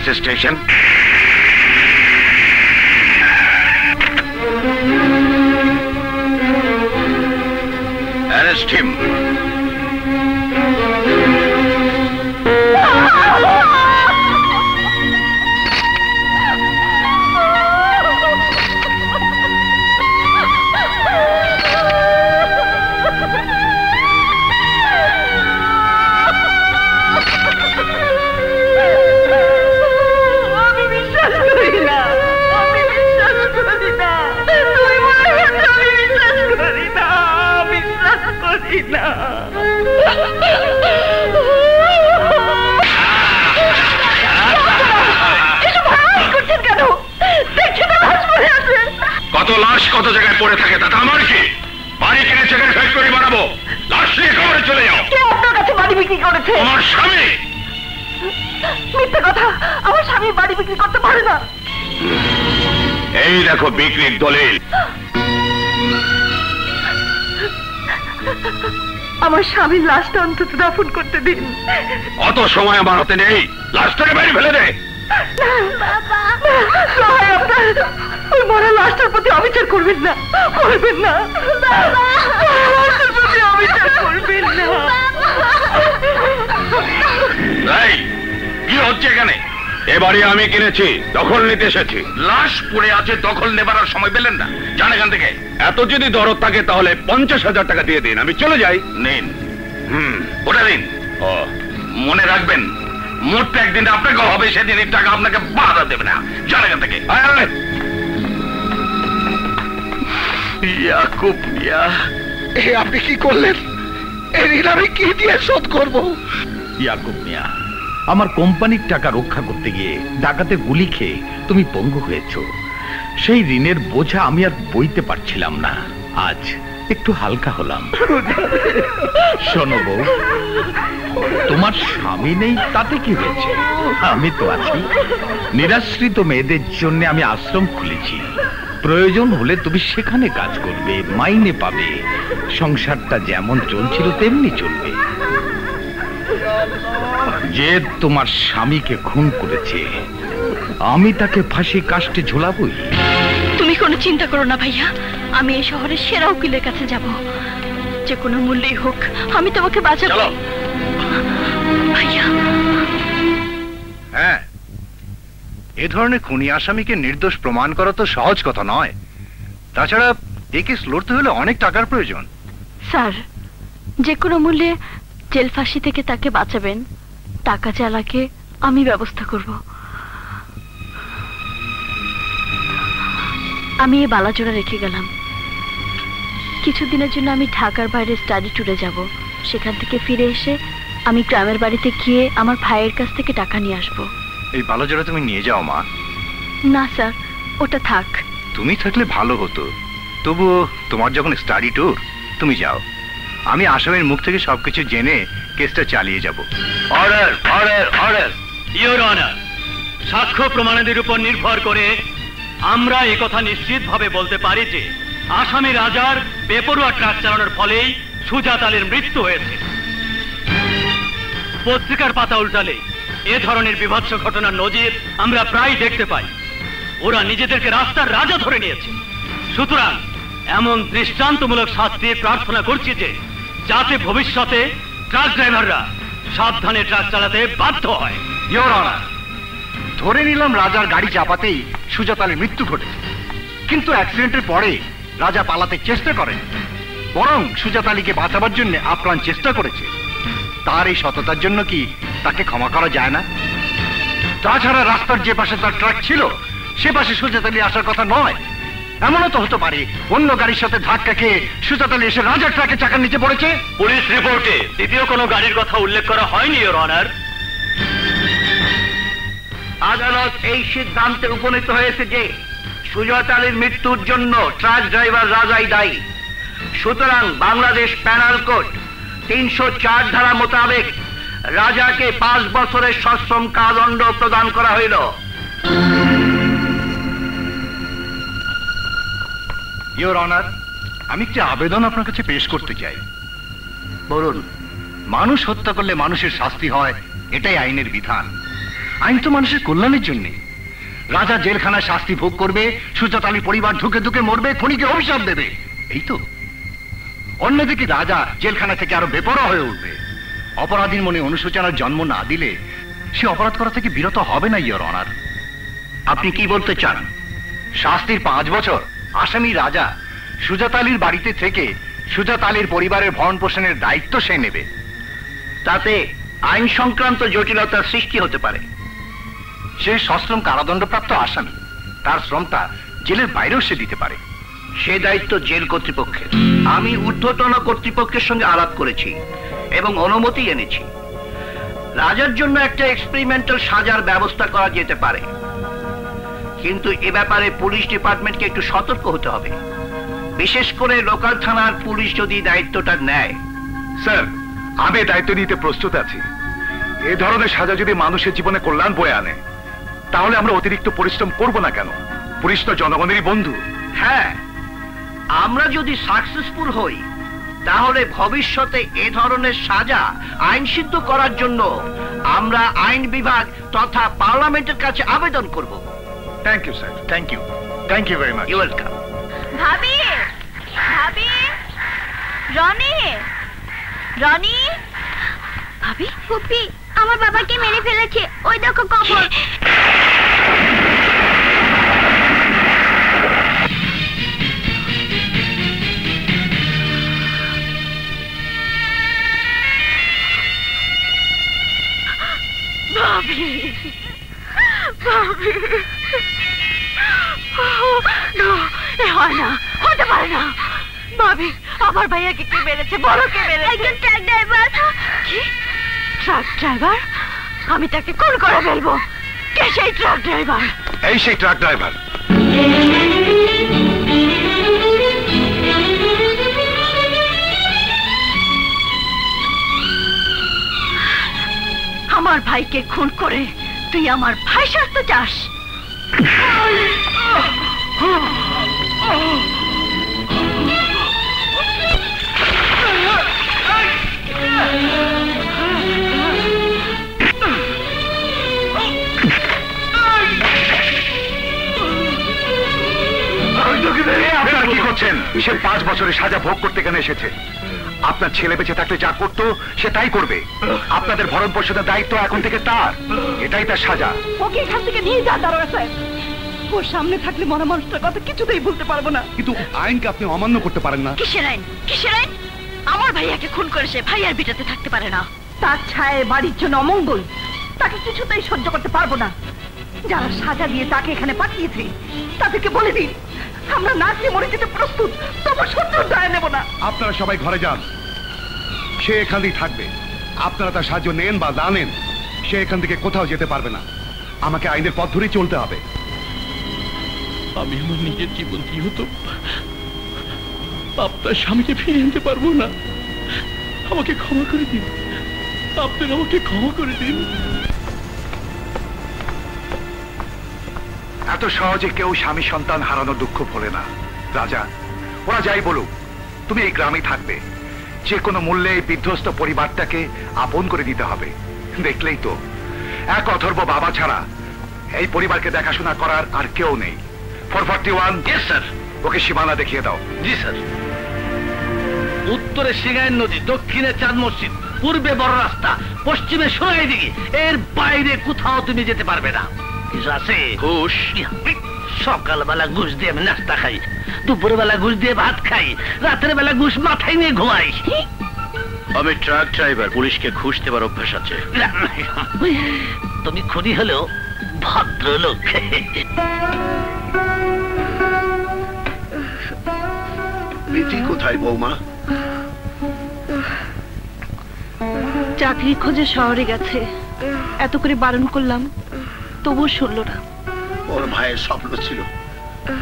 Police station. Arrest him. কত লাশ কত জায়গায় পড়ে থাকে তাতে আমার কি? বাড়ি কিনে চেকের ফ্যাক্টরি বানাবো, লাশ নিয়ে খবরে চলে যাও। কে আপনার কাছে বাড়ি বিক্রি করেছে? আমার স্বামী। মিথ্যে কথা, আমার স্বামী বাড়ি বিক্রি করতে পারে না। এই দেখো বিক্রির দলিল। আমার স্বামীর লাশটা অন্তত দাফন করতে দিন। অত সময় আমার হাতে নেই, লাশটাকে বাইরে ফেলে দে। ওই মরা লাশটার প্রতি অবিচার করবেন না, করবেন না, লাশটার প্রতি অবিচার করবেন না। কি হচ্ছে এখানে? এবারে আমি কিনেছি, দখল নিতে এসেছি। লাশ পড়ে আছে, দখল নেবার আর সময় পেলেন না? জান এখান থেকে। এত যদি দরদ থাকে তাহলে 50,000 টাকা দিয়ে দিন, আমি চলে যাই। নিন। ওটা দিন। ও মনে রাখবেন, মোটটা একদিন আপনাকে হবে, সেদিন এই টাকা আপনাকে বাধা দেবে না। জান এখান থেকে। ইয়াকুব মিয়া, আপনি কি করলেন? এই ঋণ আমি কি দিয়ে শোধ করব? ইয়াকুব মিয়া, আমার কোম্পানির টাকা রক্ষা করতে গিয়ে ডাকাতে গুলি খেয়ে তুমি পঙ্গু হয়েছ। সেই ঋণের বোঝা আমি আর বইতে পারছিলাম না। আজ একটু হালকা হলাম। শোনো বউ, তোমার স্বামী নেই তাতে কি হয়েছে? আমি তো আছি। নিরাশ্রিত মেয়েদের জন্য আমি আশ্রম খুলেছি। প্রয়োজন হলে তুমি সেখানে কাজ করবে, মাইনে পাবে। সংসারটা যেমন চলছিল তেমনি চলবে। যে তোমার স্বামীকে খুন করেছে, আমি তাকে ফাঁসি কাস্টে ঝোলাবই। তুমি কোনো চিন্তা করো না ভাইয়া, আমি এই শহরের সেরা উকিলের কাছে যাব। যে কোনো মূল্যেই হোক আমি তোমাকে বাঁচাবো। ভাইয়া। হ্যাঁ, এ ধরনের খুনি আসামিকে নির্দোষ প্রমাণ করা তো সহজ কথা নয়। তাছাড়া এই কেস লড়তে হলে অনেক টাকার প্রয়োজন। স্যার, যে কোনো মূল্যে জেল ফাঁসি থেকে তাকে বাঁচাবেন। টাকা চালাকে আমি ব্যবস্থা করব। আমি এই বালাজোড়া রেখে গেলাম। কিছুদিনের জন্য আমি ঢাকার বাইরে স্টাডি ট্যুরে যাব। সেখান থেকে ফিরে এসে আমি গ্রামের বাড়িতে গিয়ে আমার ভাইয়ের কাছ থেকে টাকা নিয়ে আসব। এই বালাজোড়া তুমি নিয়ে যাও মা। না স্যার, ওটা থাক। তুমি থাকলে ভালো হতো, তবুও তোমার যখন স্টাডি ট্যুর, তুমি যাও। আমি আসামির মুখ থেকে সবকিছু জেনে কেসটা চালিয়ে যাব। Order, order, order. Your honour, সাক্ষ্য প্রমাণাদির উপর নির্ভর করে আমরা একথা নিশ্চিতভাবে বলতে পারি যে আসামি রাজার বেপরোয়া ট্রাক চালানোর ফলেই সুজাত আলীর মৃত্যু হয়েছে। পত্রিকার পাতা উল্টালে এ ধরনের বিভৎস ঘটনার নজির আমরা প্রায় দেখতে পাই। ওরা নিজেদেরকে রাস্তার রাজা ধরে নিয়েছে। সুতরাং এমন দৃষ্টান্তমূলক শাস্তির প্রার্থনা করছি যে যাতে ভবিষ্যতে ট্রাক ড্রাইভাররা সাবধানে ট্রাক চালাতে বাধ্য হয়। ইওর অনার, ধরে নিলাম রাজার গাড়ি চাপাতেই সুজাত আলীর মৃত্যু ঘটেছে, কিন্তু অ্যাক্সিডেন্টের পরে রাজা পালাতে চেষ্টা করেন, বরং সুজাত আলীকে বাঁচাবার জন্য আপ্রাণ চেষ্টা করেছে। তার এই সততার জন্য কি তাকে ক্ষমা করা যায় না? তাছাড়া রাস্তার যে পাশে তার ট্রাক ছিল সে পাশে সুজাত আলী আসার কথা নয়। এমনও তো হতে পারে অন্য গাড়ির সাথে ধাক্কা খেয়ে সুজাত আলী এসে রাজার ট্রাকের চাকার নিচে পড়েছে। পুলিশ রিপোর্টে দ্বিতীয় কোনো গাড়ির কথা উল্লেখ করা হয়নি ইওর অনার। আদালত এই সিদ্ধান্তে উপনীত হয়েছে যে সুজাত আলীর মৃত্যুর জন্য ট্রাক ড্রাইভার রাজাই দায়ী। সুতরাং বাংলাদেশ প্যানাল কোড 304 ধারা মোতাবেক রাজাকে 5 বছরের সশ্রম কারাদণ্ড প্রদান করা হইল। ইওর অনার, আমি একটি আবেদন আপনার কাছে পেশ করতে চাই। বলুন। মানুষ হত্যা করলে মানুষের শাস্তি হয়, এটাই আইনের বিধান। আইন তো মানুষের কল্যাণের জন্য। রাজা জেলখানায় শাস্তি ভোগ করবে, সুজাত আলীর পরিবার ধুকে ধুকে মরবে, খুনিকে অভিশাপ দেবে, এই তো। অন্যদিকে রাজা জেলখানা থেকে আরো বেপরোয়া হয়ে উঠবে। অপরাধীর মনে অনুশোচনার জন্ম না দিলে সে অপরাধ করা থেকে বিরত হবে না, ইওর অনার। আপনি কি বলতে চান? শাস্তির 5 বছর আসামি রাজা সুজাত আলীর বাড়িতে থেকে সুজাত আলীর পরিবারের ভরণ পোষণের দায়িত্ব সে নেবে। তাতে আইন সংক্রান্ত জটিলতার সৃষ্টি হতে পারে। সে সশ্রম কারাদণ্ডপ্রাপ্ত আসামি, তার শ্রমটা জেলের বাইরেও সে দিতে পারে। সে দায়িত্ব জেল কর্তৃপক্ষের। আমি ঊর্ধ্বতন কর্তৃপক্ষের সঙ্গে আলাপ করেছি এবং অনুমতি এনেছি। রাজার জন্য একটা এক্সপেরিমেন্টাল সাজার ব্যবস্থা করা যেতে পারে, কিন্তু এ ব্যাপারে পুলিশ ডিপার্টমেন্টকে একটু সতর্ক হতে হবে, বিশেষ করে লোকাল থানার পুলিশ যদি দায়িত্বটা নেয়। স্যার, আমি দায়িত্ব নিতে প্রস্তুত আছি। এ ধরনের সাজা যদি মানুষের জীবনে কল্যাণ বয়ে আনে, তাহলে আমরা অতিরিক্ত পরিশ্রম করব না কেন? পুলিশ তো জনগণেরই বন্ধু। হ্যাঁ, আমরা যদি সাকসেসফুল হই তাহলে ভবিষ্যতে এ ধরনের সাজা আইনসিদ্ধ করার জন্য আমরা আইন বিভাগ তথা পার্লামেন্টের কাছে আবেদন করব। Thank you sir. Thank you, thank you very much. You welcome. ভাবি, ভাবি, রনি, রনি, ভাবি, ফুপি, আমার বাবাকে মেরে ফেলেছে, ওই দেখো কবর। ভাবি, ভাবি, এ হয় না, হতে পারে না। ভাবি, আমার ভাইয়াকে কে মেরেছে? বড় কে মেরেছে? একজন ট্রাক ড্রাইভার। কি? Truck driver? আমি তাকে খুন করে ফেলবো। কে সেই ট্রাক ড্রাইভার? এই সেই ট্রাক ড্রাইভার। আমার ভাইকে খুন করে তুই আমার ভাই সাজতে চাস? আপনারা কি করছেন? সে 5 বছরের সাজা ভোগ করতে কেন এসেছে? আপনার ছেলে বেঁচে থাকলে যা করতো সে তাই করবে। আপনাদের ভরণ পোষণের দায়িত্ব এখন থেকে তার, এটাই তার সাজা। ওকে এখান থেকে নিয়ে যান দারোগা সাহেব। ওর সামনে থাকলে মরা মানুষটার কথা কিছুতেই ভুলতে পারবো না। কিন্তু আইনকে আপনি অমান্য করতে পারেন না। কিসের আইন? কিসের আইন? আমার ভাইয়াকে খুন করেছে, ভাইয়ার বিটাতে থাকতে পারে না। তার ছায়ে বাড়ির জন্য অমঙ্গল, তাকে কিছুতেই সহ্য করতে পারবো না। যারা সাজা দিয়ে তাকে এখানে পাঠিয়েছে তাদেরকে বলে দিন আমরা না খেয়ে মরে যেতে প্রস্তুত, তবু শত্রুর দয়া নেব না। আপনারা সবাই ঘরে যান, সে এখানেই থাকবে। আপনারা তার সাহায্য নেন বা না নেন, সে এখান থেকে কোথাও যেতে পারবে না। আমাকে আইনের পথ ধরেই চলতে হবে। আমি আমার নিজের জীবন দিয়ে হতো আপনার স্বামীকে ফিরে আনতে পারবো না। আমাকে ক্ষমা করে দিন, আপনি আমাকে ক্ষমা করে দিন। এত সহজে কেউ স্বামী সন্তান হারানোর দুঃখ ভোলে না। রাজা, ওরা যাই বলুক, তুমি এই গ্রামেই থাকবে। যে কোনো মূল্যে এই বিধ্বস্ত পরিবারটাকে আপন করে দিতে হবে। দেখলেই তো, এক অথর্ব বাবা ছাড়া এই পরিবারকে দেখাশোনা করার আর কেউ নেই। 441। Yes sir. ওকে সীমানা দেখিয়ে দাও। জি স্যার। উত্তরে সিঙ্গাইর নদী, দক্ষিণে চাঁদ মসজিদ, পূর্বে বড় রাস্তা, পশ্চিমে সোনাই দিঘি, এর বাইরে কোথাও তুমি যেতে পারবে না। কিছু আছে? ঘুষ। সকালবেলা ঘুষ দিয়ে আমি নাস্তা খাই, দুপুরবেলা ঘুষ দিয়ে ভাত খাই, রাতের বেলা ঘুষ মাথায় নিয়ে ঘুমাই। আমি ট্রাক ড্রাইভার, পুলিশকে ঘুষ দেবার অভ্যাস আছে। তুমি খুনি হলেও ভদ্রলোক। প্রীতি কোথায় বৌমা? চাকরির খোঁজে শহরে গেছে। এত করে বারণ করলাম, তবুও শুনলো না। ওর ভাইয়ের স্বপ্ন ছিল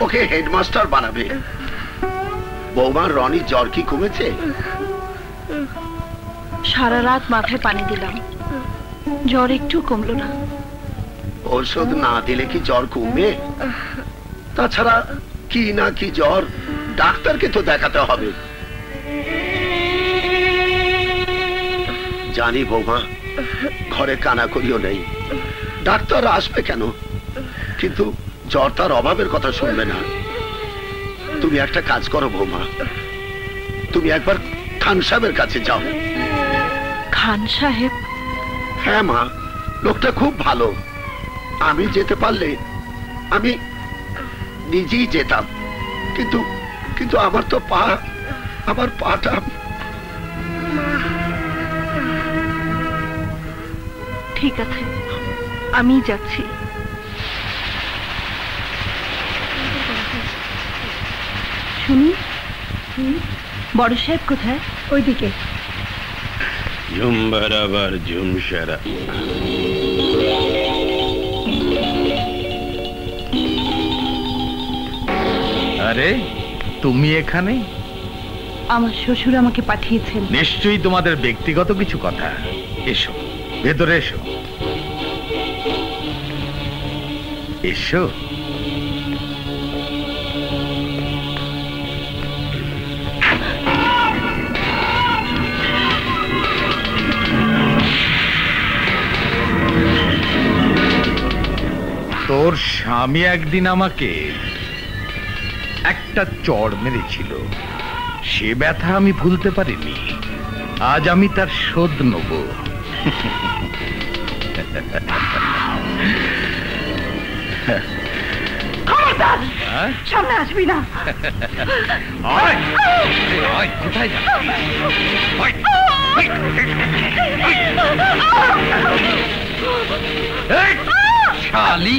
ওকে হেডমাস্টার বানাবে। বৌমার রনির জ্বর কি কমেছে? সারা রাত মাথায় পানি দিলাম, জ্বর একটু কমলো না। ঔষধ না দিলে কি জ্বর কমবে? তাছাড়া কি না কি জ্বর, ডাক্তারকে তো দেখাতে হবে। জানি বৌমা, ঘরে কানাকড়িও নেই, ডাক্তার আসবে কেন, কিন্তু জ্বর তার অভাবের কথা শুনবে না। তুমি একটা কাজ করো বৌমা, তুমি একবার খান সাহেবের কাছে যাও। খান সাহেব? হ্যাঁ মা, লোকটা খুব ভালো। আমি যেতে পারলে আমি নিজেই যেতাম, কিন্তু কিন্তু আমার তো আমার পাটা। ঠিক আছে, আমি যাচ্ছি। শুনি, বড় সাহেব কোথায়? ওইদিকে। ঝুম বরাবর ঝুম সারা। আরে তুমি এখানে? আমার শ্বশুর আমাকে পাঠিয়েছেন। নিশ্চয়ই তোমাদের ব্যক্তিগত কিছু কথা। এসো, ভেতরে এসো। এসো। তোর স্বামী একদিন আমাকে একটা চড় মেরেছিল, সে ব্যথা আমি ভুলতে পারিনি। আজ আমি তার শোধ নেব। খবরদার, সামনে আসবি না। কোথায় শালি,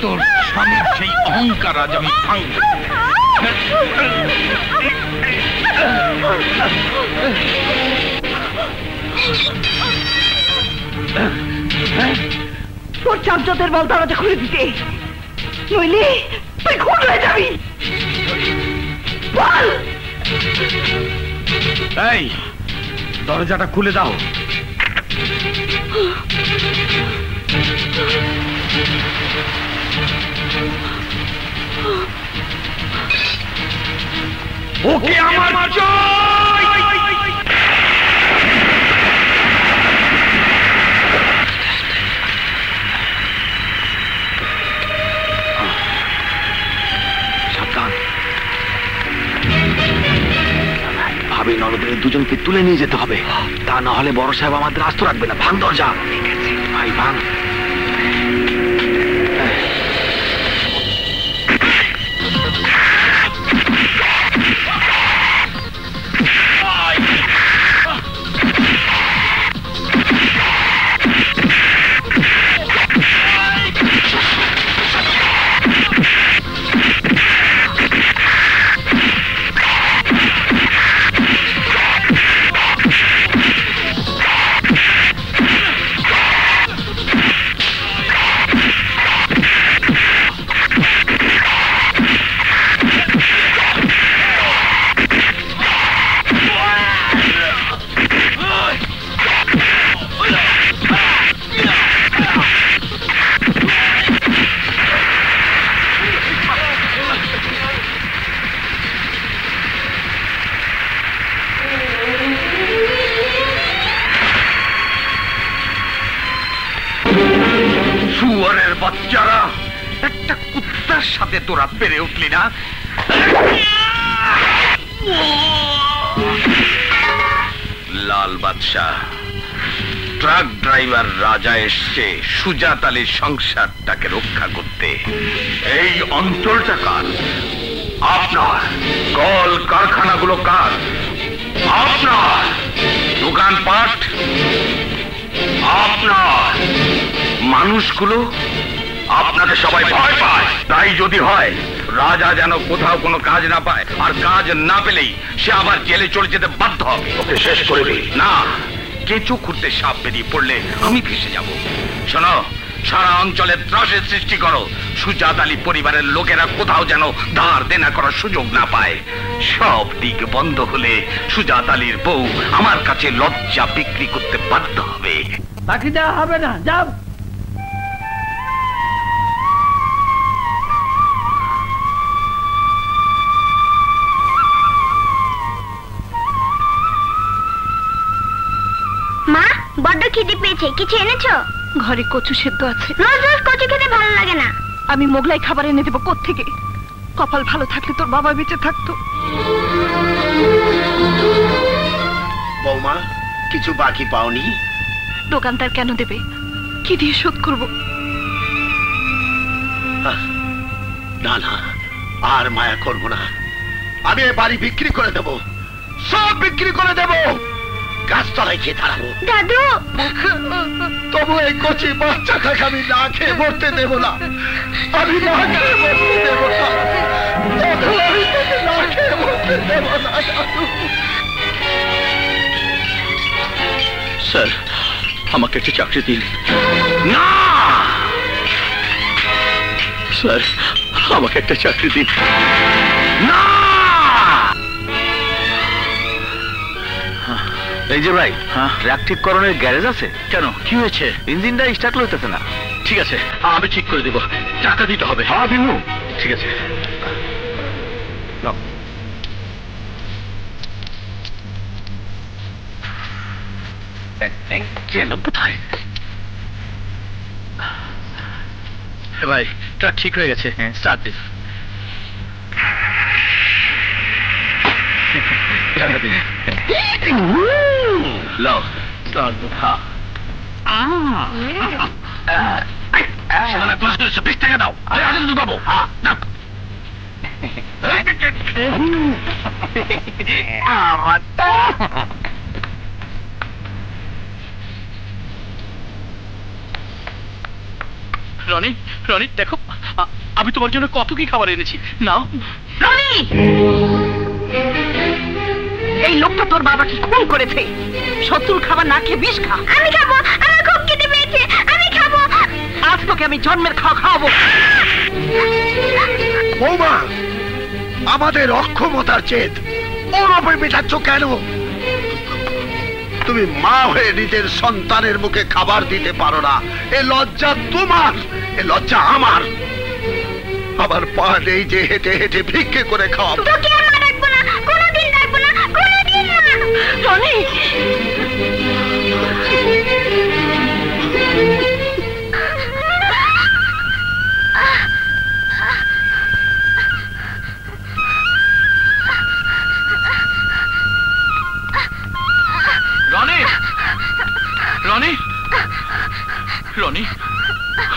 তোর স্বামীর সেই অহংকার আজ আমি ভাঙব। তোর চামচাদের বল দরজা খুলে দিতে, নইলে তুই খুন হয়ে যাবি। বল। এই, দরজাটা খুলে দাও। ওকে আমার সাবধান, ভাবি নরদের দুজনকে তুলে নিয়ে যেতে হবে, তা না হলে বড় সাহেব আমাদের আস্ত রাখবে না। ভাঙ দরজা। ভাই ভাঙ। শুয়োরের বাচ্চারা, একটা কুত্তার সাথে তোরা পেরে উঠলি না। লাল বাদশাহ, ট্রাক ড্রাইভার রাজা এসছে সুজাত আলীর সংসারটাকে রক্ষা করতে। এই অঞ্চলটা কার? আপনার। কল কারখানাগুলো কার? আপনার। দোকানপাট আপনার। মানুষগুলো আপনাকে সবাই ভয় পায়। তাই যদি হয় রাজা যেন কোথাও কোনো কাজ না পায়, আর কাজ না পেলেই সে আবার জেলে চলে যেতে বাধ্য হবে। ওকে শেষ করে দিই। না, কেঁচো খুঁড়তে সাপ বেরিয়ে পড়লে আমি ফেসে যাব। শোনো, সারা অঞ্চলে ত্রাসের সৃষ্টি করো। সুজাত আলী পরিবারের লোকেরা কোথাও যেন ধার দেনা করার সুযোগ না পায়। সব দিক বন্ধ হলে সুজাত আলীর বউ আমার কাছে লজ্জা বিক্রি করতে বাধ্য হবে। বাকি দেওয়া হবে না, যাও। মা, বড্ড খিদে পেয়েছে, কিছু এনেছো? ঘরে কচু সেদ্ধ আছে। রোজ রোজ কচু খেতে ভালো লাগে না। আমি মোগলাই খাবার এনে দেবো কোত্থেকে? কপাল ভালো থাকলে তোর বাবা বেঁচে থাকতো। বৌমা, কিছু বাকি পাওনি? দোকানদার কেন দেবে? কি দিয়ে শোধ করব? না না, আর মায়া করব না। আমি এ বাড়ি বিক্রি করে দেব, সব বিক্রি করে দেব, গাছতলায় খেয়ে দাঁড়াবো। দাদু, তবু এই কচি বাচ্চাটাকে আমি না খেয়ে মরতে দেব না। আমি না খেয়ে মরতে দেব না দাদু, আমি তোকে না খেয়ে মরতে দেব না দাদু। স্যার, আমাকে একটা চাকরি দিন। না স্যার, আমাকে একটা চাকরি দিন। না, এই যে ভাই, ট্রাক ঠিক করণের গ্যারেজ আছে কেন? কি হয়েছে? ইঞ্জিনটা স্টার্ট হইতেছে না। ঠিক আছে, আমি ঠিক করে দিব, টাকা দিতে হবে। হ্যাঁ বিনু, ঠিক আছে। কোথায় ভাই? ট্রাক ঠিক হয়ে গেছে, স্টার্ট দিন। টাকা দিন। লাও। হ্যাঁ, 20 টাকা দাও। বাবু রনি, রনি দেখো, আমি তোমার জন্য কত কি খাবার এনেছি, নাও। রনি, এই লোকটা তোর বাবাকে খুন করেছে। শত্রুর খাবার না খেয়ে বিষ খা। আমি খাবো, আমার খুব খেতে পেয়েছে, আমি খাবো। আজ তোকে আমি জন্মের খাওয়া খাওয়াবো। বৌমা, আমাদের অক্ষমতার চেদ ওর ওপর মেটাচ্ছ কেন? তুমি মা হয়ে নিজের সন্তানের মুখে খাবার দিতে পারো না। এ লজ্জা তোমার, এ লজ্জা আমার। আবার পা নেই যে হেঁটে হেঁটে ভিক্ষে করে খাওয়াবো। তোকে আর মা ডাকবো না, কোনোদিন ডাকবো না, কোনোদিন না। রনি, রনি, রনি, রনি,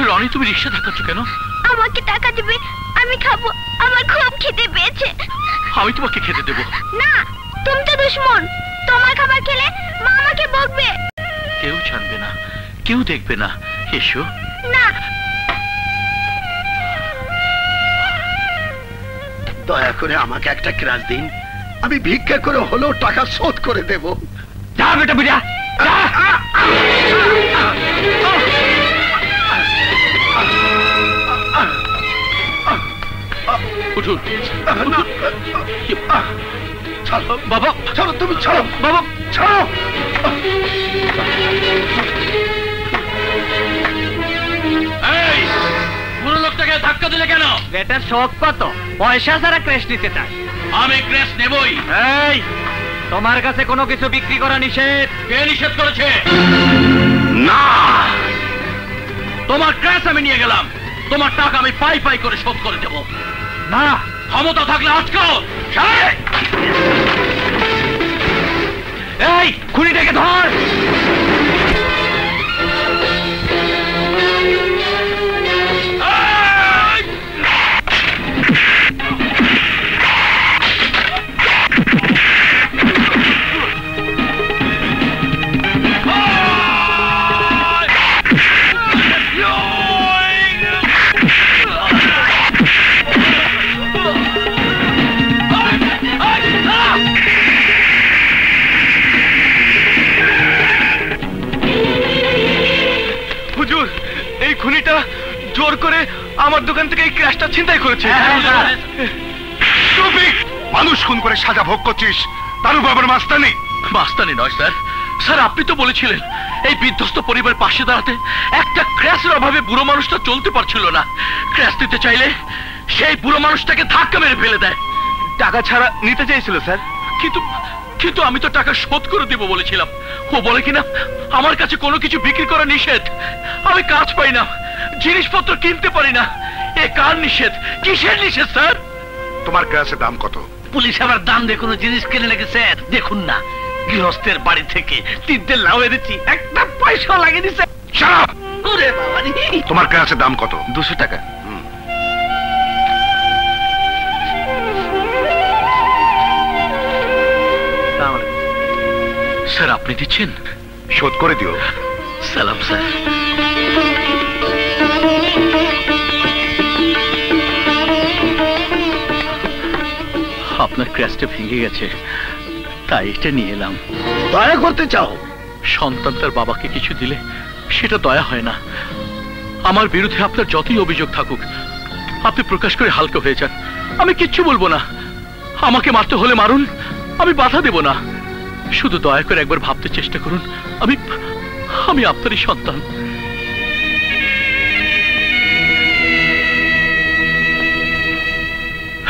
রনি, তুমি রিক্সা ধাক্কাচ্ছ কেন? আমাকে টাকা দিবে, আমি খাবো, আমার খুব খিদে পেয়েছে। আমি তোমাকে খেতে দেবো না, তুমি তো দুশমন, তোমার খাবার খেলে মা আমাকে বকবে। কেউ জানবে না, কেউ দেখবে না। এসো। না, দয়া করে আমাকে একটা ক্রাশ দিন, আমি ভিক্ষা করে হলেও টাকা শোধ করে দেব। যা বেটা বিটা, উঠুন। ছাড়ো বাবা, ছাড়ো, তুমি ছাড়ো বাবা, ছাড়ো। এই বুড়ো লোকটাকে ধাক্কা দিলে কেন? এটার শখ কত? পয়সা ছাড়া ক্রেশ নিতে চায়। আমি ক্রেশ নেবই। এই, তোমার কাছে কোনো কিছু বিক্রি করা নিষেধ। কে নিষেধ করেছে? না, তোমার ক্রেশ আমি নিয়ে গেলাম, তোমার টাকা আমি পাই পাই করে শোধ করে দেব। না, ক্ষমতা থাকলে আটকাও। এই খুনিটাকে ধর। খুনিটা জোর করে আমার দোকান থেকে এই ক্র্যাশটা ছিনতাই করেছে। মানুষ খুন করে সাজা ভোগ করছিস, তার বাবার মাস্তানি? মাস্তানি নয় স্যার, স্যার আপনি তো বলেছিলেন এই বিধ্বস্ত পরিবারের পাশে দাঁড়াতে। একটা ক্র্যাশের অভাবে বুড়ো মানুষটা চলতে পারছিল না, ক্র্যাশ দিতে চাইলে সেই বুড়ো মানুষটাকে ধাক্কা মেরে ফেলে দেয়। টাকা ছাড়া নিতে চাইছিল স্যার, কিন্তু কিন্তু আমি তো টাকা শোধ করে দেব বলেছিলাম। ও বলে কিনা আমার কাছে কোনো কিছু বিক্রি করা নিষেধ, আমি কাজ পাই না, জিনিসপত্র কিনতে পারি না। এ কার নিষেধ? কিসের নিষেধ স্যার? তোমার কাছে দাম কত? পুলিশ আবার দাম দিয়ে কোনো জিনিস কিনে নাকি স্যার? দেখুন না, গৃহস্থের বাড়ি থেকে 3টে লাউ এনেছি, একটা পয়সা লাগিয়ে দিছে। তোমার কাছে দাম কত? 200 টাকা। স্যার আপনি দিচ্ছেন? শোধ করে দিও। সালাম স্যার। আপনার ক্র্যাশটা ভেঙে গেছে, তাই এটা নিয়ে এলাম। দয়া করতে চাও? সন্তান তার বাবাকে কিছু দিলে সেটা দয়া হয় না। আমার বিরুদ্ধে আপনার যতই অভিযোগ থাকুক, আপনি প্রকাশ করে হালকা হয়ে যান, আমি কিচ্ছু বলবো না। আমাকে মারতে হলে মারুন, আমি বাধা দেব না। শুধু দয়া করে একবার ভাবতে চেষ্টা করুন, আমি আপনারই সন্তান।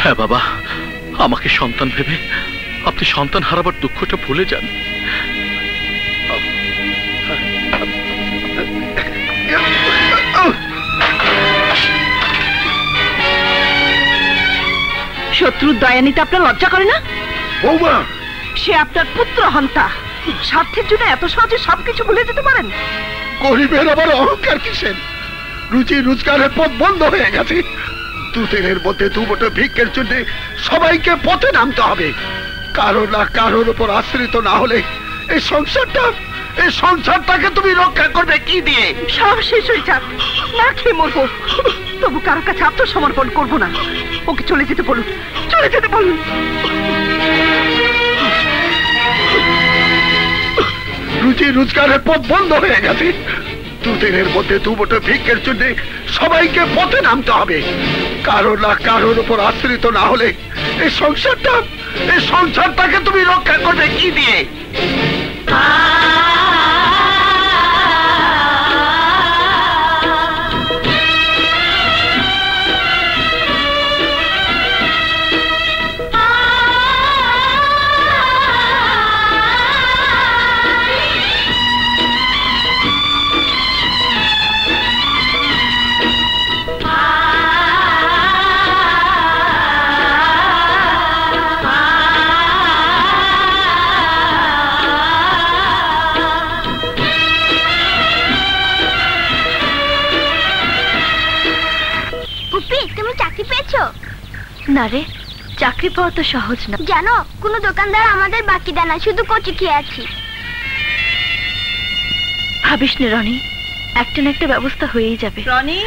হ্যাঁ বাবা, আমাকে সন্তান ভেবে আপনি সন্তান হারাবার দুঃখটা ভুলে যান। শত্রুর দয়া নিতে আপনার লজ্জা করে না? বৌমা, সে আপনার পুত্র হন্তা, স্বার্থের জন্য এত সহজে সবকিছু ভুলে যেতে পারেন? গরিবের আবার অহংকার কিসের? রুচি রোজগারের পথ বন্ধ হয়ে গেছে। দুদিনের মধ্যে দুমুঠো ভিক্ষের জন্য সবাইকে পথে নামতে হবে। কারো না কারোর উপর আশ্রিত না হলে এই সংসারটাকে তুমি রক্ষা করবে কি দিয়ে? সব শেষ হয়ে যাক, না খেয়ে মরবো, তবু কারোর কাছে আত্মসমর্পণ করবো না। ওকে চলে যেতে বলুন, চলে যেতে বলুন। রুচি রোজগারের পথ বন্ধ হয়ে গেছে। দুদিনের মধ্যে দুমুঠো ভিক্ষের জন্য সবাইকে পথে নামতে হবে। কারো না কারোর উপর আশ্রিত না হলে এই সংসারটাকে তুমি রক্ষা করবে কি দিয়ে? না রে, চাকরি পাওয়া তো সহজ না জানো। কোনো দোকানদার আমাদের বাকি দেয় না, শুধু কচি খেয়ে আছি। ভাবিস না রনি, একটা না একটা ব্যবস্থা হয়েই যাবে। রনি,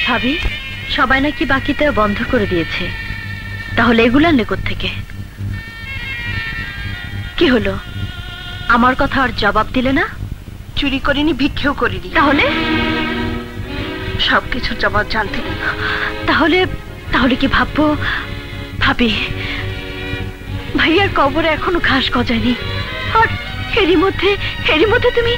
ভাবি সবাই নাকি বাকিতে বন্ধ করে দিয়েছে, তাহলে এগুলো আনলে কোত্থেকে? কি হলো, আমার কথা আর জবাব দিলে না? চুরি করিনি, ভিক্ষেও করিনি, তাহলে সবকিছুর জবাব জানতে নেই। তাহলে তাহলে কি ভাববো? ভাবি ভাইয়ার কবরে এখনো ঘাস গজায়নি, আর এরই মধ্যে তুমি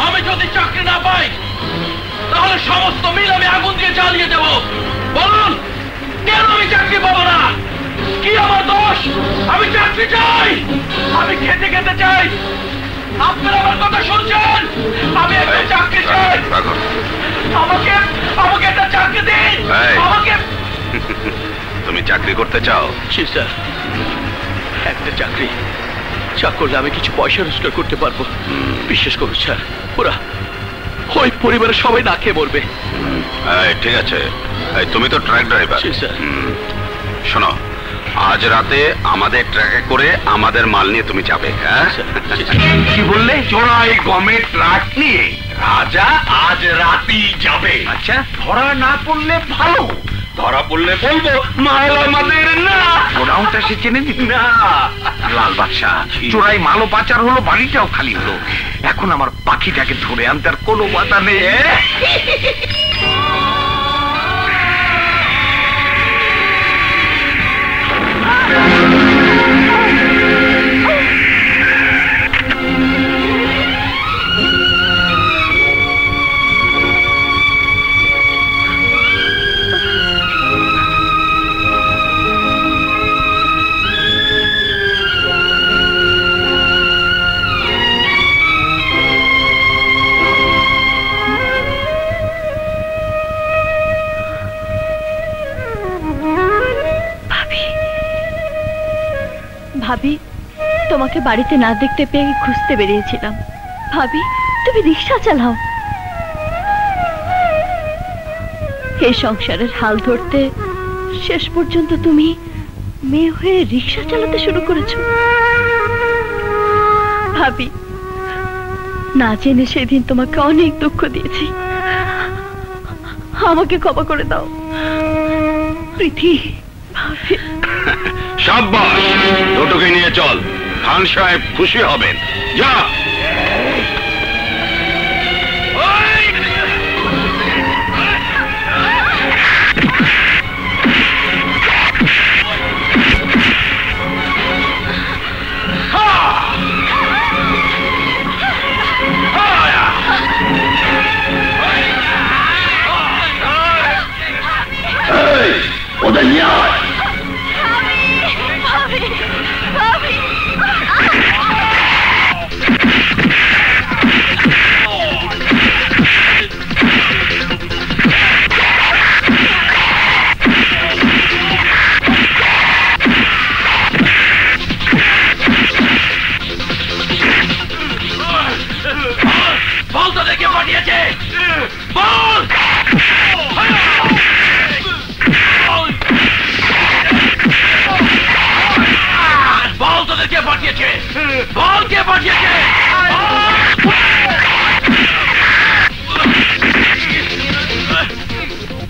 আমি যদি চাকরি না পাই তাহলে সমস্ত মিল আমি আগুন দিয়ে জ্বালিয়ে দেব। বলুন কেন আমি চাকরি পাবো না? কি আমার দোষ? আমি চাকরি চাই, আমি খেতে খেতে চাই। আপনারা আমার কথা শুনছেন? আমি একটা চাকরি চাই, আমাকে একটা চাকরি দিন। আমাকে তুমি চাকরি করতে চাও? জি স্যার, একটা চাকরি যা করলে আমি কিছু পয়সা রোজগার করতে পারবো। বিশ্বাস করুন স্যার, ওই পরিবারের সবাই না খেয়ে মরবে। ঠিক আছে, তুমি তো ট্রাক ড্রাইভার। জি স্যার। শোনো, আজ রাতে আমাদের ট্রাকে করে আমাদের মাল নিয়ে তুমি যাবে। হ্যাঁ, কি বললে? চোরাই গমের ট্রাক নিয়ে রাজা আজ রাতেই যাবে। আচ্ছা, ধরা না পড়লে ভালো, ধরা পড়লে বলবো মাল আমাদের না। গোডাউনটা সে চেনে দিত না। লাল বাদশা, চোরাই মালও পাচার হলো, বাড়িটাও খালি হলো। এখন আমার পাখিটাকে ধরে আনতে আর কোনো বাধা নেই। ভাবি তোমাকে বাড়িতে না দেখতে পেয়ে খুঁজতে বেরিয়েছিলাম। ভাবি তুমি রিক্সা চালাও। এই সংসারের হাল ধরতে শেষ পর্যন্ত তুমি মেয়ে হয়ে রিক্সা চালাতে শুরু করেছো। ভাবি না জেনে সেদিন তোমাকে অনেক দুঃখ দিয়েছি, আমাকে ক্ষমা করে দাও। প্রীতি ভাবি। শাবাশ, দুটোকে নিয়ে চল, খান সাহেব খুশি হবেন। যা। ওদের নিয়ে আয়। বল তো দেখে পাঠিয়েছে, বল। বল তোদের কে পাঠিয়েছে, বল কে পাঠিয়েছে।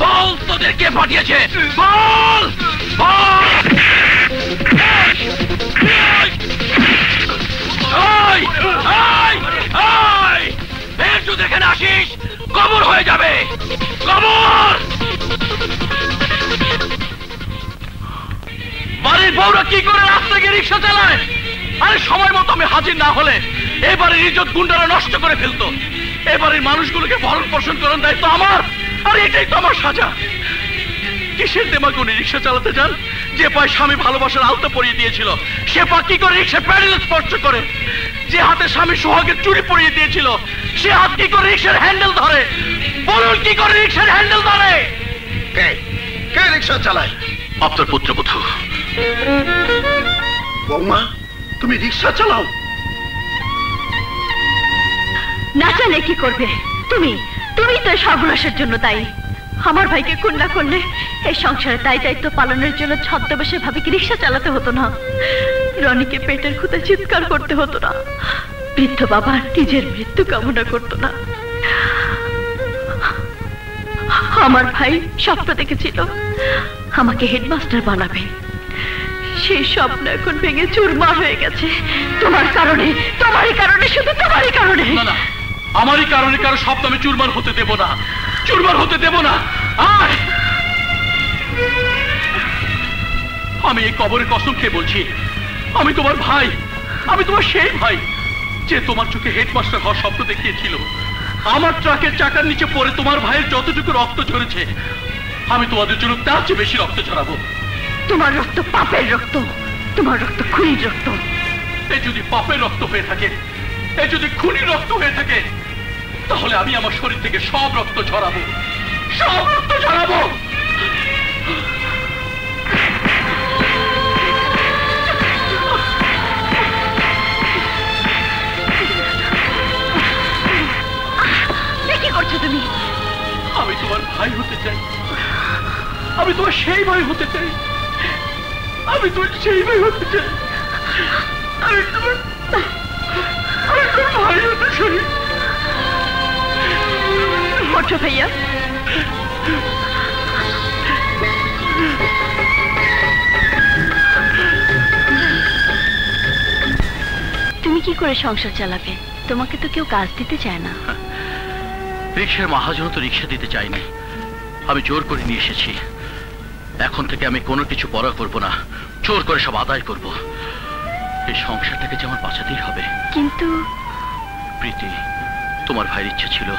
বল তোদের কে পাঠিয়েছে, বল বল। একটু দেখে না আসিস, কবর হয়ে যাবে, কবর। বাড়ির বউরা কি করে রাস্তা গিয়ে রিক্সা চালায়? আরে সময় মতো আমি হাজির না হলে এবারের ইজ্জত গুন্ডারা নষ্ট করে ফেলতো। এবারের মানুষগুলোকে ভরণ পোষণ করার দায়িত্ব আমার, আর এটাই তো আমার সাজা। কিসের দেমাকে উনি রিক্সা চালাতে যান? যে পায় স্বামী ভালোবাসার আলতা পরিয়ে দিয়েছিল, সে পা কি করে রিক্সা প্যাডেল স্পর্শ করে? যে হাতে স্বামী সোহাগের চুড়ি পরিয়ে দিয়েছিল, সে হাত কি করে রিক্সার হ্যান্ডেল ধরে? বলুন কি করে রিক্সার হ্যান্ডেল ধরে? কে রিক্সা চালায়? আপনার পুত্রবধূ। বৌমা, তুমি রিক্সা চালাও? না চালে কি করবে? তুমি তুমি তো সর্বনাশের জন্য দায়ী। আমার ভাইকে খুন না করলে এই সংসারে দায় দায়িত্ব পালনের জন্য ছদ্মবেশে ভাবিকে রিক্সা চালাতে হতো না, রনিকে পেটের খুঁতে চিৎকার করতে হতো না, বৃদ্ধ বাবা নিজের মৃত্যু কামনা করতো না। আমার ভাই স্বপ্ন দেখেছিল আমাকে হেডমাস্টার বানাবে, সেই স্বপ্ন এখন ভেঙে চুরমার হয়ে গেছে তোমার কারণে, তোমারই কারণে, শুধু তোমারই কারণে। না, আমারই কারণে কারো স্বপ্ন আমি চুরমার হতে দেব না, চুরমার হতে দেব না। আয়, আমি এই কবরে কসম খেয়ে বলছি, আমি তোমার ভাই, আমি তোমার সেই ভাই যে তোমার চোখে হেডমাস্টার হওয়ার স্বপ্ন দেখিয়েছিল। আমার ট্রাকের চাকার নিচে পড়ে তোমার ভাইয়ের যতটুকু রক্ত ঝরেছে, আমি তোমাদের জন্য তার চেয়ে বেশি রক্ত ঝরাবো। তোমার রক্ত পাপের রক্ত, তোমার রক্ত খুনির রক্ত। এই যদি পাপের রক্ত হয়ে থাকে, এই যদি খুনির রক্ত হয়ে থাকে, তাহলে আমি আমার শরীর থেকে সব রক্ত ঝরাবো, সব রক্ত ঝরাবো। কি করছো তুমি? আমি তোমার ভাই হতে চাই, আমি তোমার সেই ভাই হতে চাই, আমি তোমার সেই ভাই হতে চাই, আমি তোমার ভাই হতে চাই। ওঠো ভাইয়া। তুমি কি করে সংসার চালাবে? তোমাকে তো কেউ কাজ দিতে চায় না। রিক্সার মহাজন তো রিক্সা দিতে চাইনি, আমি জোর করে নিয়ে এসেছি। এখন থেকে আমি কোনো কিছু পরোয়া করব না, জোর করে সব আদায় করব। এই সংসারটাকে যে আমার বাঁচাতেই হবে। কিন্তু প্রীতি, তোমার ভাইয়ের ইচ্ছা ছিল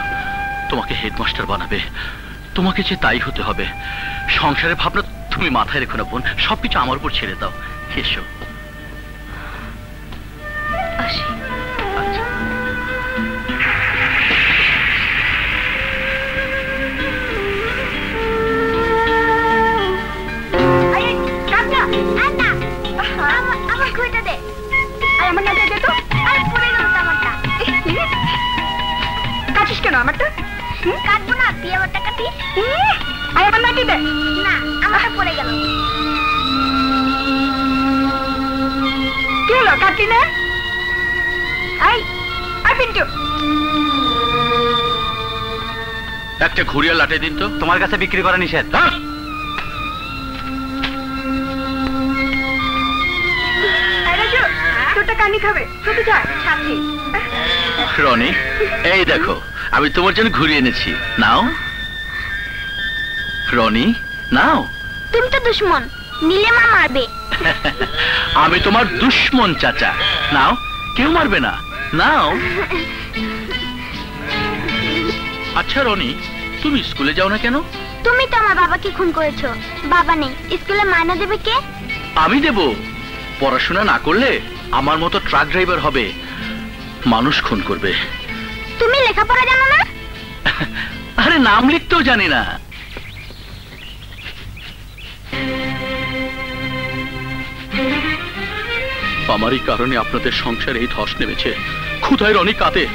তোমাকে হেডমাস্টার বানাবে, তোমাকে যে তাই হতে হবে। সংসারের ভাবনা তুমি মাথায় রেখো না বোন, সবকিছু আমার উপর ছেড়ে দাও। এসো। আসি। আচ্ছা। আমার ঘুরতে দে। আমারটা কাটবো না, তুই আমারটা কাটি। আর আমার নাকি দে না, আমারটা পড়ে গেল। কি হলো, কাটলি না? আই পিন্টু, একটা ঘুরিয়া লাটে দিন তো। তোমার কাছে বিক্রি করা নিষেধ। তোরটা কানি খাবে, শুধু যা সাথে। রনি, এই দেখো আমি তোমার জন্য ঘুরিয়ে এনেছি, নাও। রনি, নাও। তুমি তো দুশ্মন, নিলে মা মারবে। আমি তোমার দুশ্মন চাচা, নাও। কেউ মারবে না, নাও। আচ্ছা রনি, তুমি স্কুলে যাও না কেন? তুমি তো আমার বাবাকে খুন করেছো। বাবা নেই, স্কুলে মাইনা দেবে কে? আমি দেব। পড়াশোনা না করলে আমার মতো ট্রাক ড্রাইভার হবে, মানুষ খুন করবে। তুমি লেখাপড়া জানো না? আরে নাম লিখতেও জানি না। আমারই কারণে আপনাদের সংসারে এই ধস নেমেছে। ক্ষুধায় রনি কাঁদে,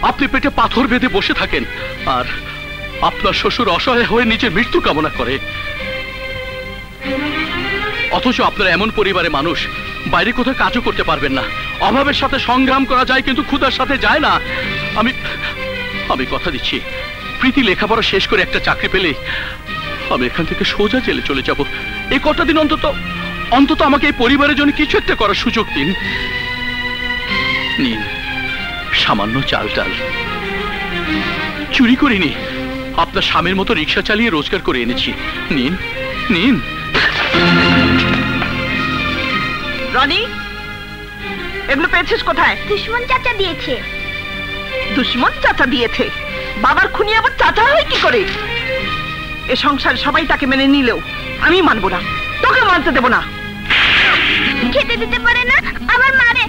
আপনি পেটে পাথর বেঁধে বসে থাকেন, আর আপনার শ্বশুর অসহায় হয়ে নিজের মৃত্যু কামনা করে। অথচ আপনারা এমন পরিবারে মানুষ, বাইরে কোথাও কাজও করতে পারবেন না। অভাবের সাথে সংগ্রাম করা যায়, কিন্তু ক্ষুধার সাথে যায় না। আমি কথা দিচ্ছি, প্রীতি লেখাপড়া শেষ করে একটা চাকরি পেলে আমি এখান থেকে সোজা জেলে চলে যাব। এই কটা দিন অন্তত আমাকে এই পরিবারের জন্য কিছু একটা করার সুযোগ দিন। নিন সামান্য চাল ডাল, চুরি করিনি, আপনার স্বামীর মতো রিক্সা চালিয়ে রোজগার করে এনেছি। নিন নিন। রনি, এগুলো পেয়েছিস কোথায়? দুশ্মন চাচা দিয়েছে। দুশ্মন চাচা দিয়েছে? বাবার খুনি আবার চাচা হয় কি করে? এ সংসার সবাই তাকে মেনে নিলেও আমি মানবো না, তোকে মানতে দেবো না। খেতে দিতে পারে না, আবার মারে।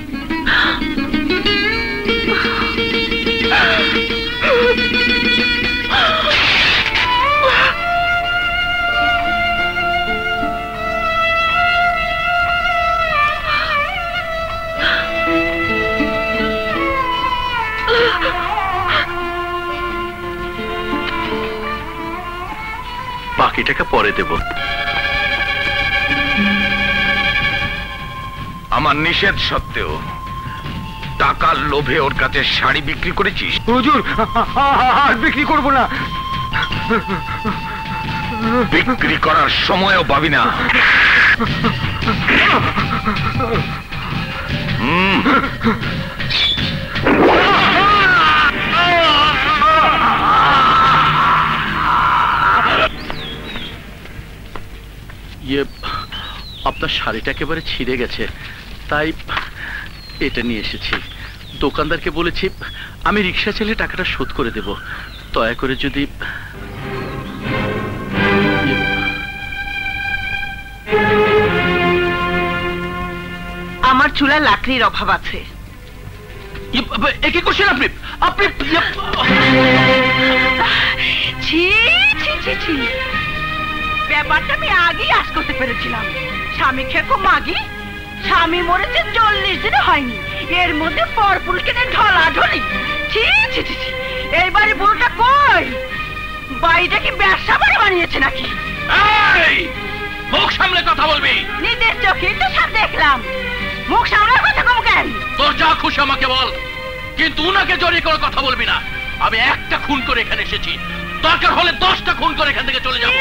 বাকি টাকা পরে দেব। আমার নিষেধ সত্ত্বেও টাকার লোভে ওর কাছে শাড়ি বিক্রি করেছিস? হুজুর, আর বিক্রি করব না। বিক্রি করার সময়ও পাবি না। আপনার শাড়িটা একেবারে ছিঁড়ে গেছে, তাই এটা নিয়ে এসেছি। দোকানদারকে বলেছি আমি রিক্সা চালিয়ে টাকাটা শোধ করে দেব, দয়া করে যদি। আমার চুলায় লাকড়ির অভাব আছে। কি করছেন আপনি? আপনি ছি ছি ছি ছি, ব্যাপারটা আমি আগেই আশ করতে পেরেছিলাম। স্বামী খেকো মাগি, স্বামী মরেছে 40 দিনে হয়নি, এর মধ্যে পরপুল কেনে ঢলাঢলি। ছি ছি ছি, এই বাড়ি বুড়োটা কই? বাড়িটা কি ব্যবসা বাড়ি বানিয়েছে নাকি? মুখ সামলে কথা বলবি। নিজের চোখে তো সব দেখলাম, মুখ সামলে কথা কম কেন? তোর যা খুশি আমাকে বল, কিন্তু উনাকে জড়িয়ে করে কথা বলবি না। আমি একটা খুন করে এখানে এসেছি, দরকার হলে 10টা খুন করে এখান থেকে চলে যাবো।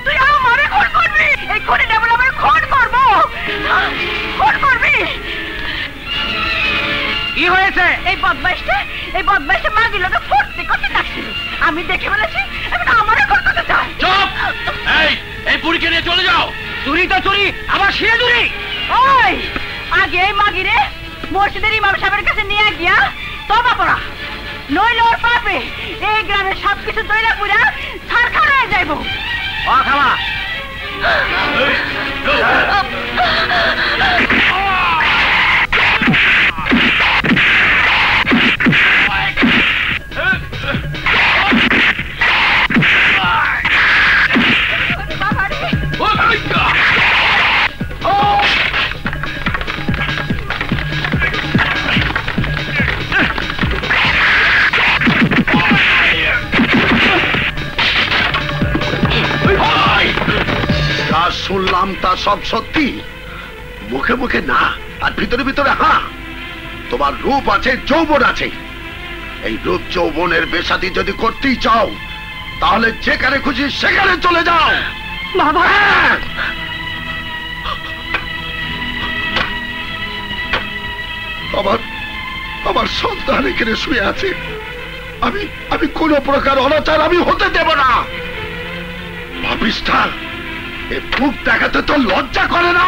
তুই আমারে খুন করবি? এই খুনি নেব না, আমি খুন করবো। খুন করবি? কি হয়েছে? এই বদমাইশটা মাগি লোকে ফুর্তি করতে থাকছিল, আমি দেখে ফেলেছি। এখন আমারে খুন করতে চায়। চুপ! এই বুড়িকে নিয়ে চলে যাও। চুরি তো চুরি, আবার সে চুরি। ওই আগে এই মাগিরে মসজিদের ইমাম সাহেবের কাছে নিয়ে গিয়া তবা পড়া, নইলে ওর পাপে এই গ্রামের সবকিছু দইরা পুরা ছারখার হয়ে যাইব। ও খাওয়া বললাম তা সব সত্যি? মুখে মুখে না আর ভিতরে ভিতরে হ্যাঁ। তোমার রূপ আছে, যৌবন আছে। এই রূপ যৌবনের বেসাদি যদি করতেই চাও তাহলে যেখানে খুশি সেখানে চলে যাও। বাবা, আমার আমার সন্তান এখানে শুয়ে আছে। আমি আমি কোন প্রকার অনাচার আমি হতে দেব না। ভাবিস না এ মুখ দেখাতে তো লজ্জা করে না?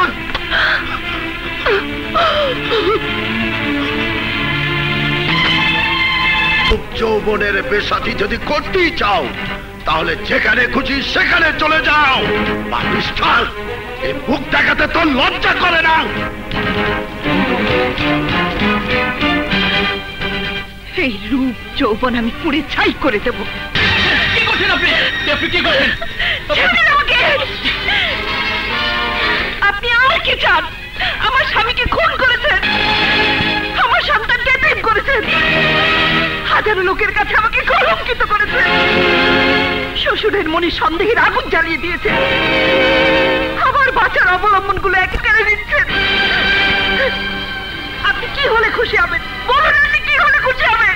যৌবনের বেসাথী যদি করতেই চাও তাহলে যেখানে খুশি সেখানে চলে যাও। ভাবিস না এই মুখ দেখাতে তো লজ্জা করে না? এই রূপ যৌবন আমি পুড়ে ছাই করে দেব। কি করছেন আপনি? আপনি কি করছেন? ছেড়ে দাও আমাকে। আপনি আর কি চান? আমার স্বামীকে খুন করেছেন, আমার সন্তানকে এতিম করেছেন, হাজারো লোকের কাছে আমাকে কলঙ্কিত করেছেন, শ্বশুরের মনে সন্দেহের আগুন জ্বালিয়ে দিয়েছে, আমার বাঁচার অবলম্বনগুলো একেবারে দিচ্ছেন। আপনি কি হলে খুশি হবেন বলুন? আপনি কি হলে খুশি হবেন?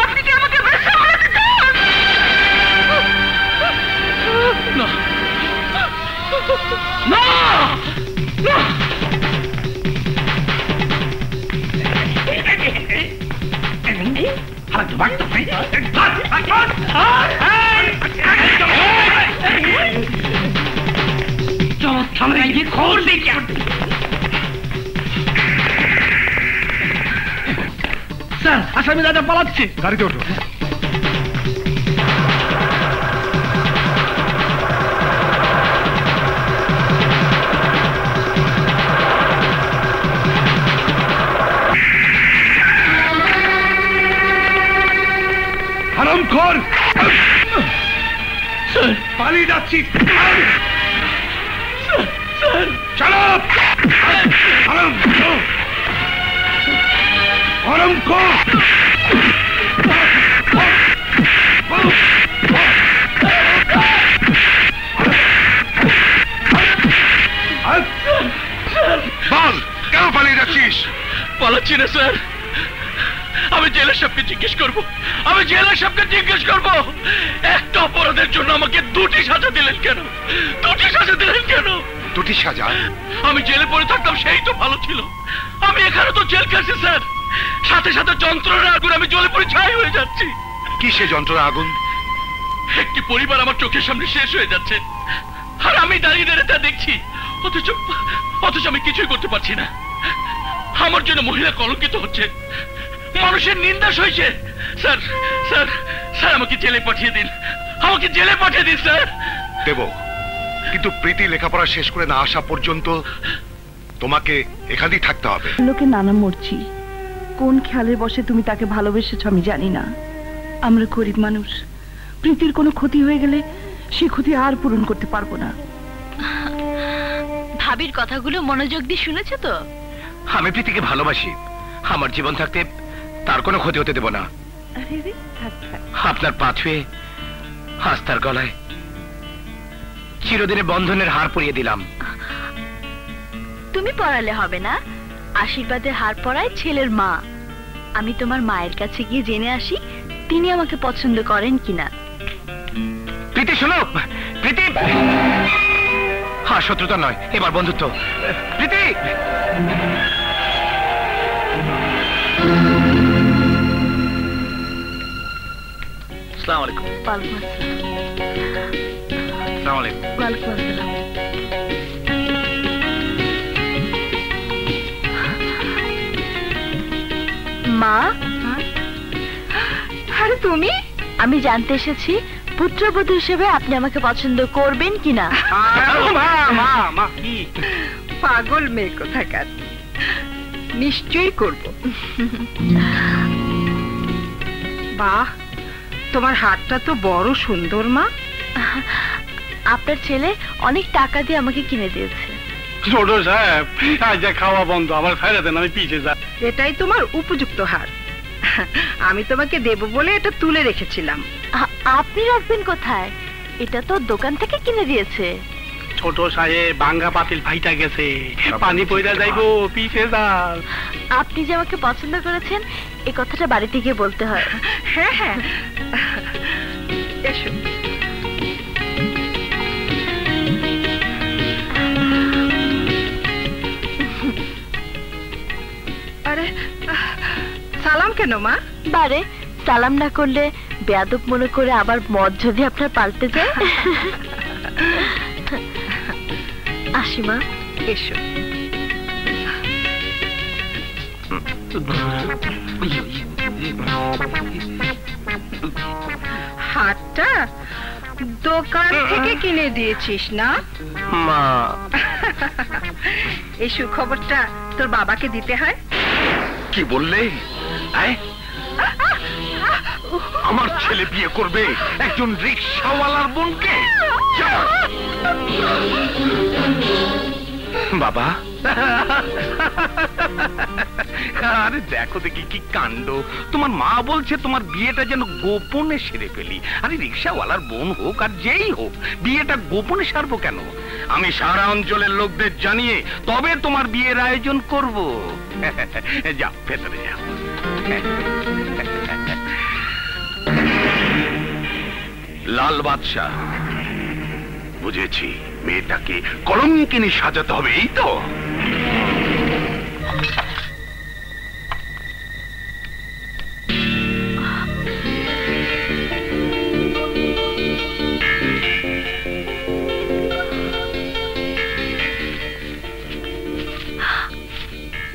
আপনি কি আমাকে বেশ্যা বানাতে চান? না না না! স্যার, আসামি দাদা পালাচ্ছে। গাড়িতে ওঠো। হারামখোর, পালিয়ে যাচ্ছিস? বল, কেন পালিয়ে যাচ্ছিস? পালাচ্ছি না স্যার, আমি জেলার সাহেবকে জিজ্ঞেস করবো। আমি জেলার সাহেবকে জিজ্ঞেস করবো একটা অপরাধের জন্য আমাকে 2টি সাজা দিলেন কেন? 2টি সাজা দিলেন কেন? 2টি সাজা? আমি জেলে পড়ে থাকতাম সেই তো ভালো ছিল। আমি এখানে তো জেল খাচ্ছি স্যার, সাথে সাথে যন্ত্রণার আগুন আমি জ্বলে পড়ে ছাই হয়ে যাচ্ছি। কি সে যন্ত্রণা আগুন? একটি পরিবার আমার চোখের সামনে শেষ হয়ে যাচ্ছে আর আমি দাঁড়িয়ে দাঁড়িয়ে তা দেখছি, অথচ আমি কিছুই করতে পারছি না। আমার জন্য মহিলা কলঙ্কিত হচ্ছে, মানুষের নিন্দা সইছে। স্যার স্যার স্যার, আমাকে জেলে পাঠিয়ে দিন, আমাকে জেলে পাঠিয়ে দিন স্যার। দেব, কিন্তু প্রীতি লেখাপড়া শেষ করে না আসা পর্যন্ত তোমাকে এখানেই থাকতে হবে। লোকে নানা মরছি, কোন খেয়ালের বসে তুমি তাকে ভালোবেসেছ আমি জানি না। আমরা গরিব মানুষ, প্রীতির কোনো ক্ষতি হয়ে গেলে সে ক্ষতি আর পূরণ করতে পারবো না। ভাবির কথাগুলো মনোযোগ দিয়ে শুনেছো তো? আমি প্রীতিকে ভালোবাসি, আমার জীবন থাকতে তার কোনো ক্ষতি হতে দেব না। আরে রে, থাক থাক। আপনার পা ছুঁয়ে আজ তার গলায় চিরদিনের বন্ধনের হার পরিয়ে দিলাম। তুমি পড়ালে হবে না, আশীর্বাদের হার পরায় ছেলের মা। আমি তোমার মায়ের কাছে গিয়ে জেনে আসি তিনি আমাকে পছন্দ করেন কিনা। প্রীতি শোনো, প্রীতি। হ্যাঁ, শত্রুতা নয়, এবার বন্ধুত্ব। প্রীতি, আসসালামু আলাইকুম। ওয়ালাইকুম আসসালাম। আসসালামু আলাইকুম। ওয়ালাইকুম আসসালাম। মা, আরে তুমি? আমি জানতে এসেছি পুত্রবধূ হিসেবে আপনি আমাকে পছন্দ করবেন কিনা। পাগল মেয়ে কোথাকার, নিশ্চয়ই করব। বাহ, তোমার হাতটা তো বড় সুন্দর মা। আপনার ছেলে অনেক টাকা দিয়ে আমাকে কিনে দিয়েছে। ছোট সাহেব, আজ খাওয়া বন্ধ, আমার ফেলে দেন, আমি পিছে যা। এটাই তোমার উপযুক্ত হার। আমি তোমাকে দেব বলে এটা তুলে রেখেছিলাম। আপনি রাখবেন কোথায়? এটা তো দোকান থেকে কিনে দিয়েছে। ছোট সাহেব বাঙ্গা পাতিল ভাইটা গেছে, পানি পয়দা যাইবো, পিছে যাও। আপনি যে আমাকে পছন্দ করেছেন এই কথাটা বাড়িতে গিয়ে বলতে হয়। হ্যাঁ হ্যাঁ, এসো। আরে সালাম কেন মা? বারে সালাম না করলে বেয়াদব মনে করে আবার মদ যদি আপনার পাল্টে যায়। আসি মা। এসো। হাতটা দোকান থেকে কিনে দিয়েছিস না মা? এই সুখবরটা তোর বাবাকে দিতে হয়। কি বললে? আমার ছেলে বিয়ে করবে একজন রিকশাওয়ালার বোনকে? বাবা, আরে দেখো দেখি কি কাণ্ড। তোমার মা বলছে তোমার বিয়েটা যেন গোপনে সেরে ফেলি। আরে রিকশাওয়ালার বোন হোক আর যেই হোক, বিয়েটা গোপনে সারবো কেন? আমি সারা অঞ্চলের লোকদের জানিয়ে তবে তোমার বিয়ের আয়োজন করব। যাও ভেতরে যাও। লাল বাদশাহ, বুঝেছি, মেয়েটাকে কলঙ্কিনী সাজাতে হবে, এই তো?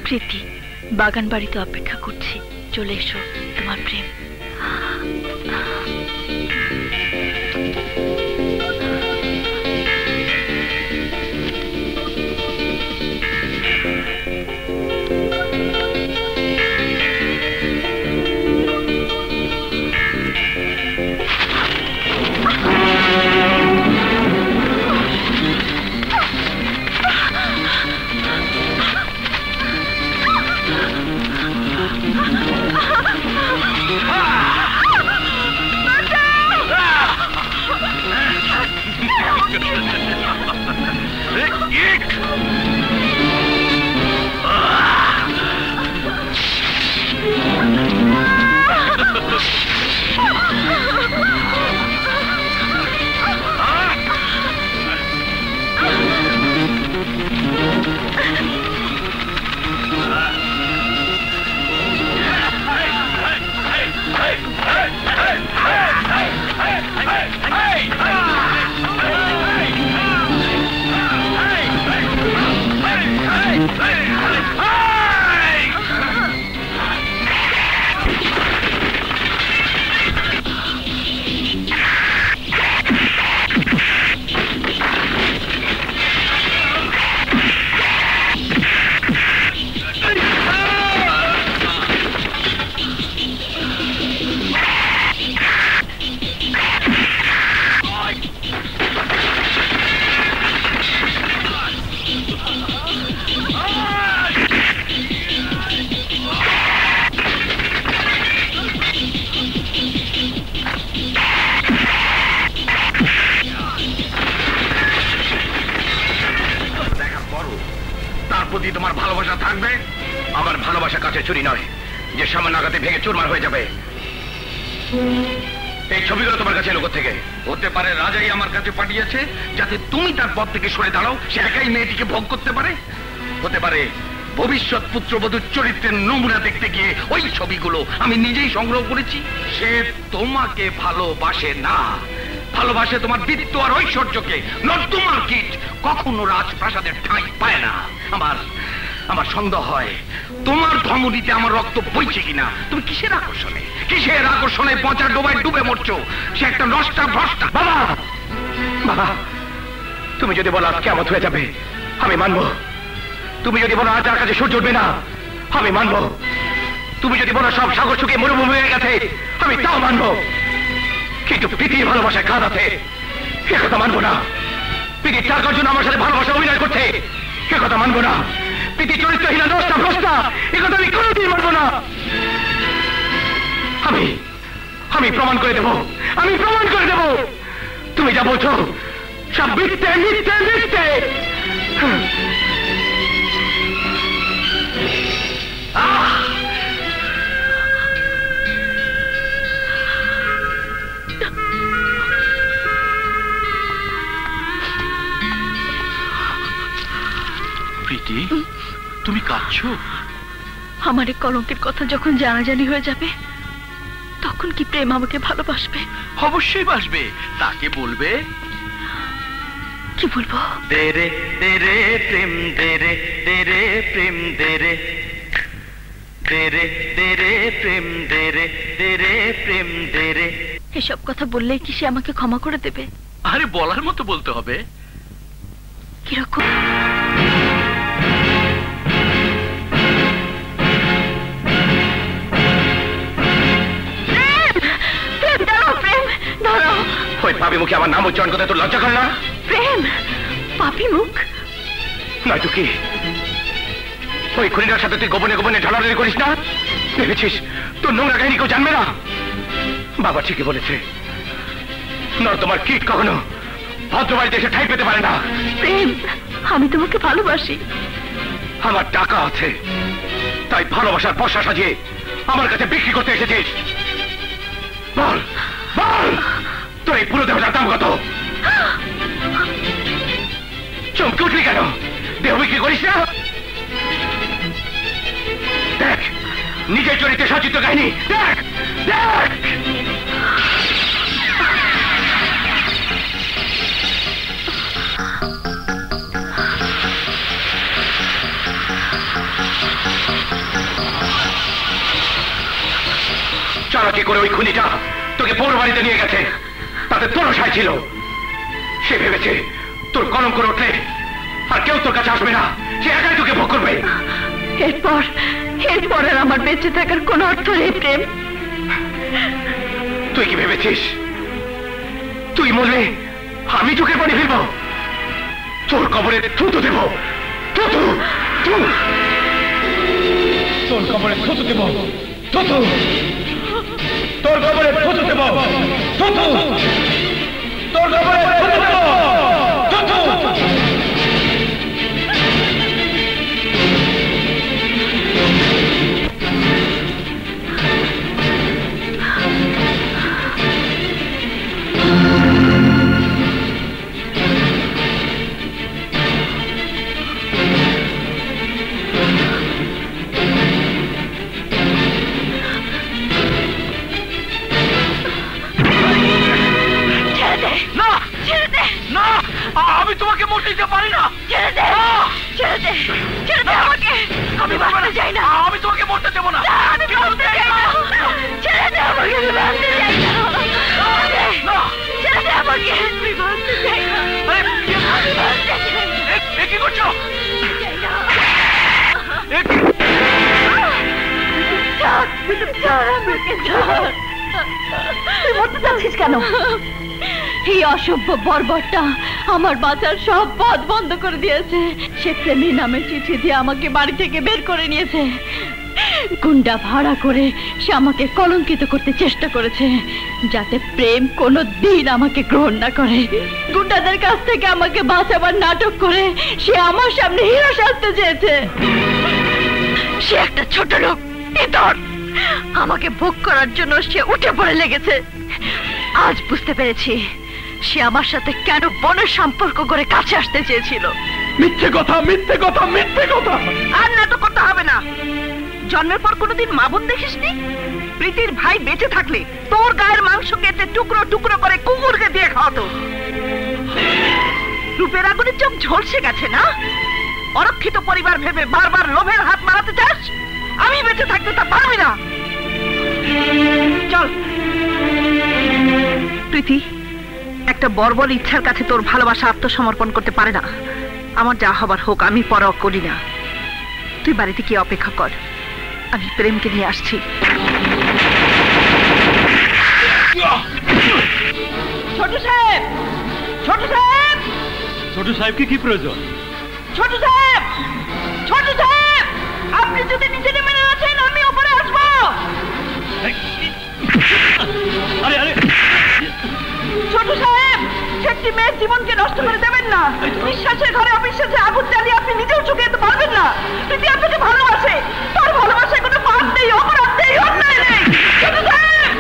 প্রীতি, বাগান বাড়িতে অপেক্ষা করছি, চলে এসো, তোমার প্রেম। তোমার ভালোবাসা থাকবে। আমার ভালোবাসা কাছে চুরি নয় যে সামান্য আঘাতে ভেঙে চুরমার হয়ে যাবে। এই ছবিগুলো তোমার কাছে এলো থেকে? হতে পারে রাজাই আমার কাছে পাঠিয়েছে যাতে তুমি তার পথ থেকে সরে দাঁড়াও, সে একাই মেয়েটিকে ভোগ করতে পারে। হতে পারে ভবিষ্যৎ পুত্রবধূর চরিত্রের নমুনা দেখতে গিয়ে ওই ছবিগুলো আমি নিজেই সংগ্রহ করেছি। সে তোমাকে ভালোবাসে না, ভালোবাসে তোমার বৃত্ত আর ঐশ্বর্যকে। নর্দমার কীট কখনো রাজপ্রাসাদের ঠাঁই পায় না। আমার সন্দেহ হয় তোমার ধমনীতে আমার রক্ত বইছে কিনা। তুমি কিসের আকর্ষণে পচা ডোবায় ডুবে মরছো? সে একটা নষ্টা ভ্রষ্টা। বাবা, তুমি যদি বলো আজ কিয়ামত হয়ে যাবে, আমি মানবো। তুমি যদি বলো আজ আর কাছে সূর্য উঠবে না, আমি মানবো। তুমি যদি বলো সব সাগর শুকিয়ে মরুভূমি হয়ে গেছে, আমি তাও মানবো। কিন্তু পৃথিবীর ভালোবাসায় খাদ আছে, এ কথা মানবো না। পৃথিবীর টাকার জন্য আমার সাথে ভালোবাসা অভিনয় করছে, এ কথা মানবো না। পৃথিবী চরিত্রহীন নষ্টা ভ্রষ্টা, এ কথা আমি কোনোদিন মানবো না। আমি প্রমাণ করে দেব, তুমি যা বলছো সব মিথ্যে মিথ্যে মিথ্যে। প্রীতি, তুমি কাঁদছো? আমার এই কলঙ্কের কথা যখন জানাজানি হয়ে যাবে, তখন কি প্রেম আমাকে ভালোবাসবে? অবশ্যই বাসবে। তাকে বলবে, কি বলবো? দে রে প্রেম, দে রে প্রেম, দে রে প্রেম, দে রে প্রেম, দে রে। এসব কথা বললেই কি সে আমাকে ক্ষমা করে দেবে? আরে বলার মতো বলতে হবে। কিরকম? ওই পাপি মুখে আমার নাম উচ্চারণ করতে তোর লজ্জা করে না? প্রেম? পাপি মুখ নয়তো কি ওই খুনিটার সাথে তুই গোপনে গোপনে ঢলাঢলি করিস না? ভেবেছিস তোর নোংরা কাহিনী কেউ জানবে না? বাবা ঠিকই বলেছে, তোমার কীট কখনো ভদ্রবাড়িতে এসে ঠাঁই পেতে পারে না। প্রেম, আমি তোমাকে ভালোবাসি। আমার টাকা আছে, তাই ভালোবাসার পয়সা সাজিয়ে আমার কাছে বিক্রি করতে এসেছিস। বল বল, তোর এই পুরো দেহটার দাম কত? চমকে উঠলি কেন? দেহ বিক্রি করিস না? দেখ নিজের চরিত্রে সচিত কাহিনী, দেখ দেখ। চালাকি করে ওই খুনিটা তোকে পৌর বাড়িতে নিয়ে গেছে, তাতে তোরও সায় ছিল। সে ভেবেছে তোর কলম করে উঠলে আর কেউ তোর কাছে আসবে না, সে একাই তোকে ভোগ করবে। এরপর আর আমার বেঁচে থাকার কোনো অর্থ নেই প্রেম। তুই কি ভেবেছিস তুই মরলে আমি চোখের পানি ফেলবো? তোর কবরে থুতু দেব, থুতু, তোর কবরে থুতু দেব, থুতু, তোর কবরে থুতু দেব, থুতু, তোর কবরে থুতু দেব, থুতু। আমি তোমাকে মরতে দিতে পারি না। ছেড়ে দে, ছেড়ে দে, ছেড়ে দে আমাকে। আমি বাঁচতে চাই না। আমি তোমাকে মরতে দেবো না। আমি বাঁচতে চাই না। ছেড়ে দে আমাকে, আমি বাঁচতে চাই না। ছেড়ে দে আমাকে, আমি বাঁচতে চাই না। আমি বাঁচতে চাই না। কি করছো? তুই মরতে চাচ্ছিস কেন? এই অসভ্য বর্বরটা আমার বাঁচার সব পথ বন্ধ করে দিয়েছে। সে প্রেমের নামে চিঠি দিয়ে আমাকে বাড়ি থেকে বের করে নিয়েছে। গুন্ডা ভাড়া করে সে আমাকে কলঙ্কিত করতে চেষ্টা করেছে, যাতে প্রেম কোনো দিন আমাকে গ্রহণ না করে। গুন্ডাদের কাছ থেকে আমাকে বাঁচাবার নাটক করে সে আমার সামনে হিরো সাজতে চেয়েছে। সে একটা ছোট লোক, ইতর। আমাকে ভোগ করার জন্য সে উঠে পড়ে লেগেছে। আজ বুঝতে পেরেছি সে আমার সাথে কেন বোনের সম্পর্ক করে কাছে আসতে চেয়েছিল। মিথ্যে কথা, মিথ্যে কথা, মিথ্যে কথা। আর নাটক করতে হবে না। জন্মের পর কোনোদিন মা বোন দেখিসনি? প্রীতির ভাই বেঁচে থাকলে তোর গায়ের মাংস কেটে টুকরো টুকরো করে কুকুরকে দিয়ে খাওয়াতো। রূপের আগুনে চোখ ঝলসে গেছে না? অরক্ষিত পরিবার ভেবে বারবার লোভের হাত মারাতে চাস? আমি বেঁচে থাকতে তা পারবি না। চল। প্রীতি, একটা বর্বর ইচ্ছার কাছে তোর ভালোবাসা আত্মসমর্পণ করতে পারে না। আমার যা হবার হোক, আমি পরোয়া করি না। তুই বাড়িতে কি অপেক্ষা কর, আমি প্রেমকে নিয়ে আসছি। ছোট সাহেব, ছোট সাহেব, ছোট সাহেবকে কি প্রয়োজন? ছোট সাহেব, ছোট সাহেব, আপনি যদি নিচে নেমে না আসেন আমি উপরে আসবো। আরে আরে ছোট সাহেব, সেটি একটি মেয়ের জীবনকে নষ্ট করে দেবেন না। বিশ্বাসের ঘরে অবিশ্বাসে আগুন জ্বালিয়ে আপনি নিজেও চুকে যেতে পারবেন না। প্রীতি আপনাকে ভালোবাসে, তার ভালোবাসায় কোনো পাপ নেই, অপরাধ নেই, অন্যায় নেই। ছোট সাহেব,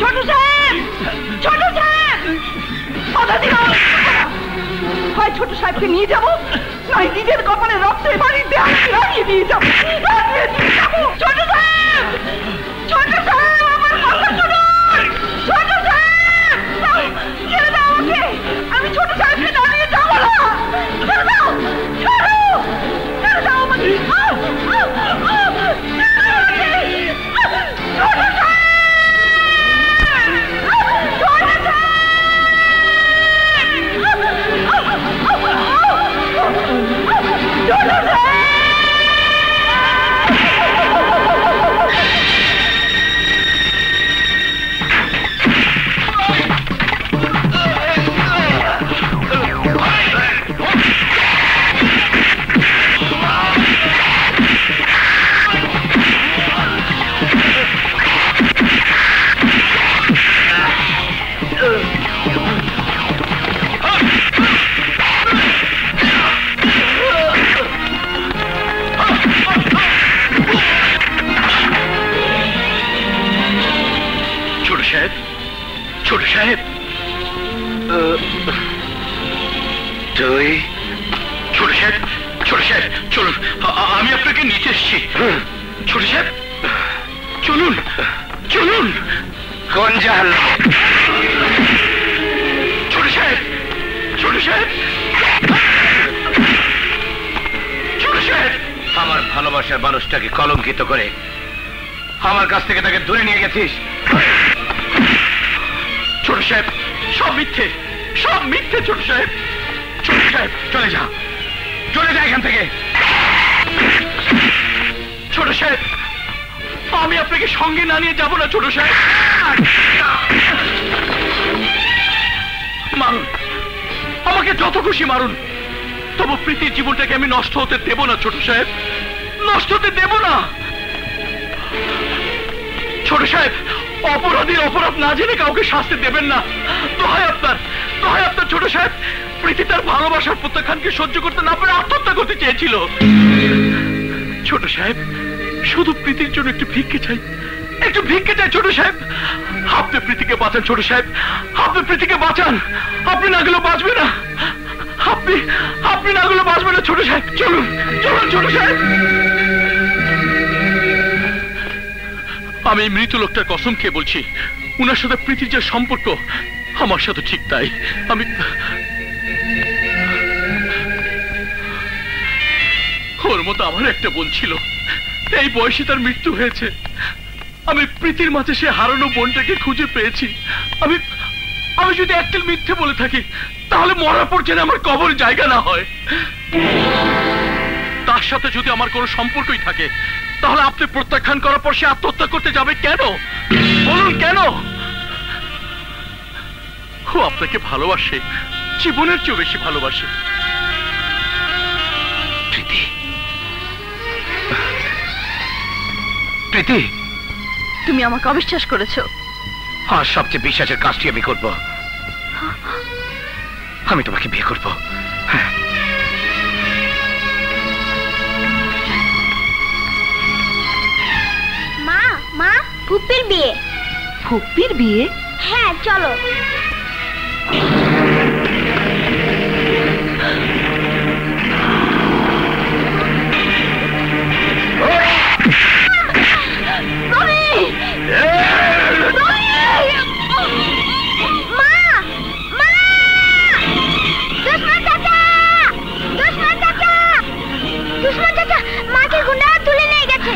ছোট সাহেব, ছোট সাহেব, কথা দিলাম, হয় ছোট সাহেবকে নিয়ে যাবো, নয় নিজের কপালে রক্তে বাড়ির দেয়ালে লাগিয়ে দিয়ে যাবো, লাগিয়ে দিয়ে যাবো। ছোট সাহেব, ছোট সাহেব, আমার কথা শুনুন। ছোট সাহেব, ছেড়ে দাও ওকে, আমি ছোট সাহেবকে দাঁড়িয়ে যাবো না। ছেড়ে দাও, ছেড়ে দাও আমাকে। ছোট সাহেব, ছোট সাহেব, তুই? ছোট সাহেব, ছোট সাহেব চলুন, আমি আপনাকে নিতে এসছি। ছোট সাহেব চলুন, চলুন। কোন জাহাল? ছোট সাহেব, ছোট সাহেব, ছোট সাহেব, আমার ভালোবাসার মানুষটাকে কলঙ্কিত করে আমার কাছ থেকে তাকে দূরে নিয়ে গেছিস। ছোট সাহেব, সব মিথ্যে, সব মিথ্যে। ছোট সাহেব, ছোট সাহেব চলে যা, চলে যা এখান থেকে। ছোট সাহেব, আমি আপনাকে সঙ্গে না নিয়ে যাব না। ছোট সাহেব, মারুন, আমাকে যত খুশি মারুন, তবু প্রীতির জীবনটাকে আমি নষ্ট হতে দেব না। ছোট সাহেব, নষ্ট হতে দেব না। ছোট সাহেব, অপরাধীর অপরাধ না জেনে কাউকে শাস্তি দেবেন না। দোহাই আপনার, দোহাই আপনার। ছোট সাহেব, প্রীতি তার ভালোবাসার প্রত্যাখ্যানকে সহ্য করতে না পারে আত্মহত্যা করতে চেয়েছিল। ছোট সাহেব, শুধু প্রীতির জন্য একটু ভিক্ষে চাই, একটু ভিক্ষে চাই। ছোট সাহেব, আপনি প্রীতিকে বাঁচান। ছোট সাহেব, আপনি প্রীতিকে বাঁচান। আপনি না গেলে বাঁচবে না, আপনি না গেলে বাঁচবে না। ছোট সাহেব চলুন, চলুন। ছোট সাহেব, আমি মৃত লোকটার কসম খেয়ে বলছি, উনার সাথে প্রীতির যে সম্পর্ক আমার সাথে ঠিক তাই। আমি ওর মতো আমার একটা বোন ছিল, এই বয়সে তার মৃত্যু হয়েছে। আমি প্রীতির মাঝে সে হারানো বোনটাকে খুঁজে পেয়েছি। আমি যদি একটাল মিথ্যে বলে থাকি, তাহলে মরার পর যেন আমার কবর জায়গা না হয়। তার সাথে যদি আমার কোনো সম্পর্কই থাকে, তাহলে আপনি প্রত্যাখ্যান করার পর সে আত্মহত্যা করতে যাবে কেন? বলুন কেন? ও আপনাকে ভালোবাসে, জীবনের চেয়ে বেশি ভালোবাসে। প্রীতি, প্রীতি, তুমি আমাকে অবিশ্বাস করেছো। আর সবচেয়ে বিশ্বাসের কাজটি আমি করব। আমি তোমাকে বিয়ে করব। মা, মা, ফুপির বিয়ে। ফুপির বিয়ে? হ্যাঁ, চলো। মাকে গুন্ডারা তুলে নিয়ে গেছে।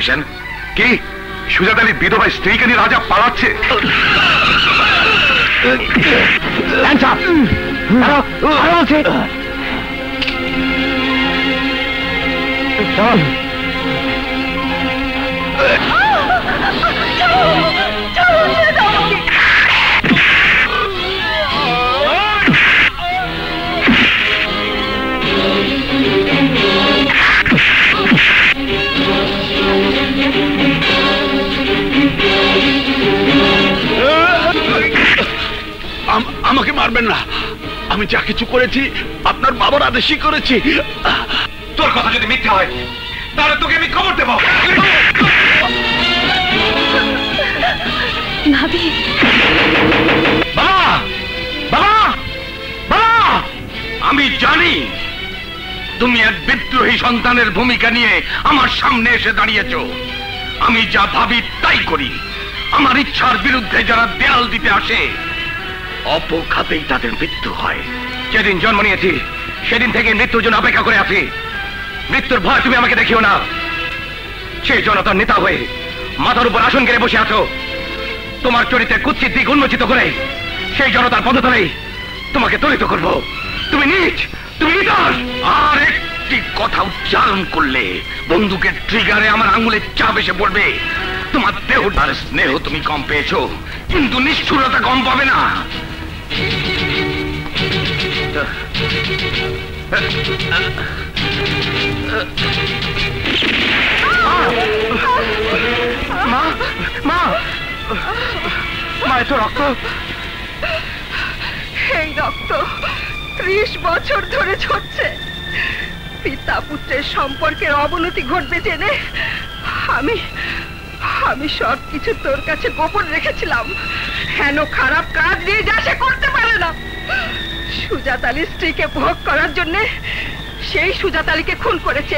ইনফরমেশন কি সুজাত আলীর বিধবা স্ত্রীকে নিয়ে রাজা পালাচ্ছে? আমাকে মারবেন না, আমি যা কিছু করেছি আপনার বাবার আদেশই করেছি। তোর কথা যদি মিথ্যে হয় তাহলে তোকে আমি খবর দেব। ভাবি, বাবা বাবা বাবা, আমি জানি তুমি এক বিদ্রোহী সন্তানের ভূমিকা নিয়ে আমার সামনে এসে দাঁড়িয়েছ। আমি যা ভাবি তাই করি। আমার ইচ্ছার বিরুদ্ধে যারা দেয়াল দিতে আসে অপঘাতেই তাদের মৃত্যু হয়। যেদিন জন্ম নিয়েছি সেদিন থেকে মৃত্যুর জন্য অপেক্ষা করে আছি। মৃত্যুর ভয় তুমি আমাকে দেখিও না। সেই জনতার নেতা হয়ে মাথার উপর আসন কেড়ে বসে আছো। তোমার চরিত্রের কুৎসিত দিক উন্মোচিত করে সেই জনতার পদতলেই তোমাকে দলিত করব। তুমি নীচ, তুমি নিদাস। আর একটি কথা উচ্চারণ করলে বন্দুকের ট্রিগারে আমার আঙুলের চাপ এসে পড়বে। তোমার দেহ আর স্নেহ তুমি কম পেয়েছো, কিন্তু নিষ্ঠুরতা কম পাবে না। মা মা মা, এত রক্ত! এই রক্ত 30 বছর ধরে ঝরছে। পিতা পুত্রের সম্পর্কের অবনতি ঘটবে জেনে আমি সবকিছু তোর কাছে গোপন রেখেছিলাম। হেন খারাপ কাজ নিয়ে যা সে করতে পারে না। সুজাত আলীর স্ত্রীকে ভোগ করার জন্য সেই সুজাত আলীকে খুন করেছে।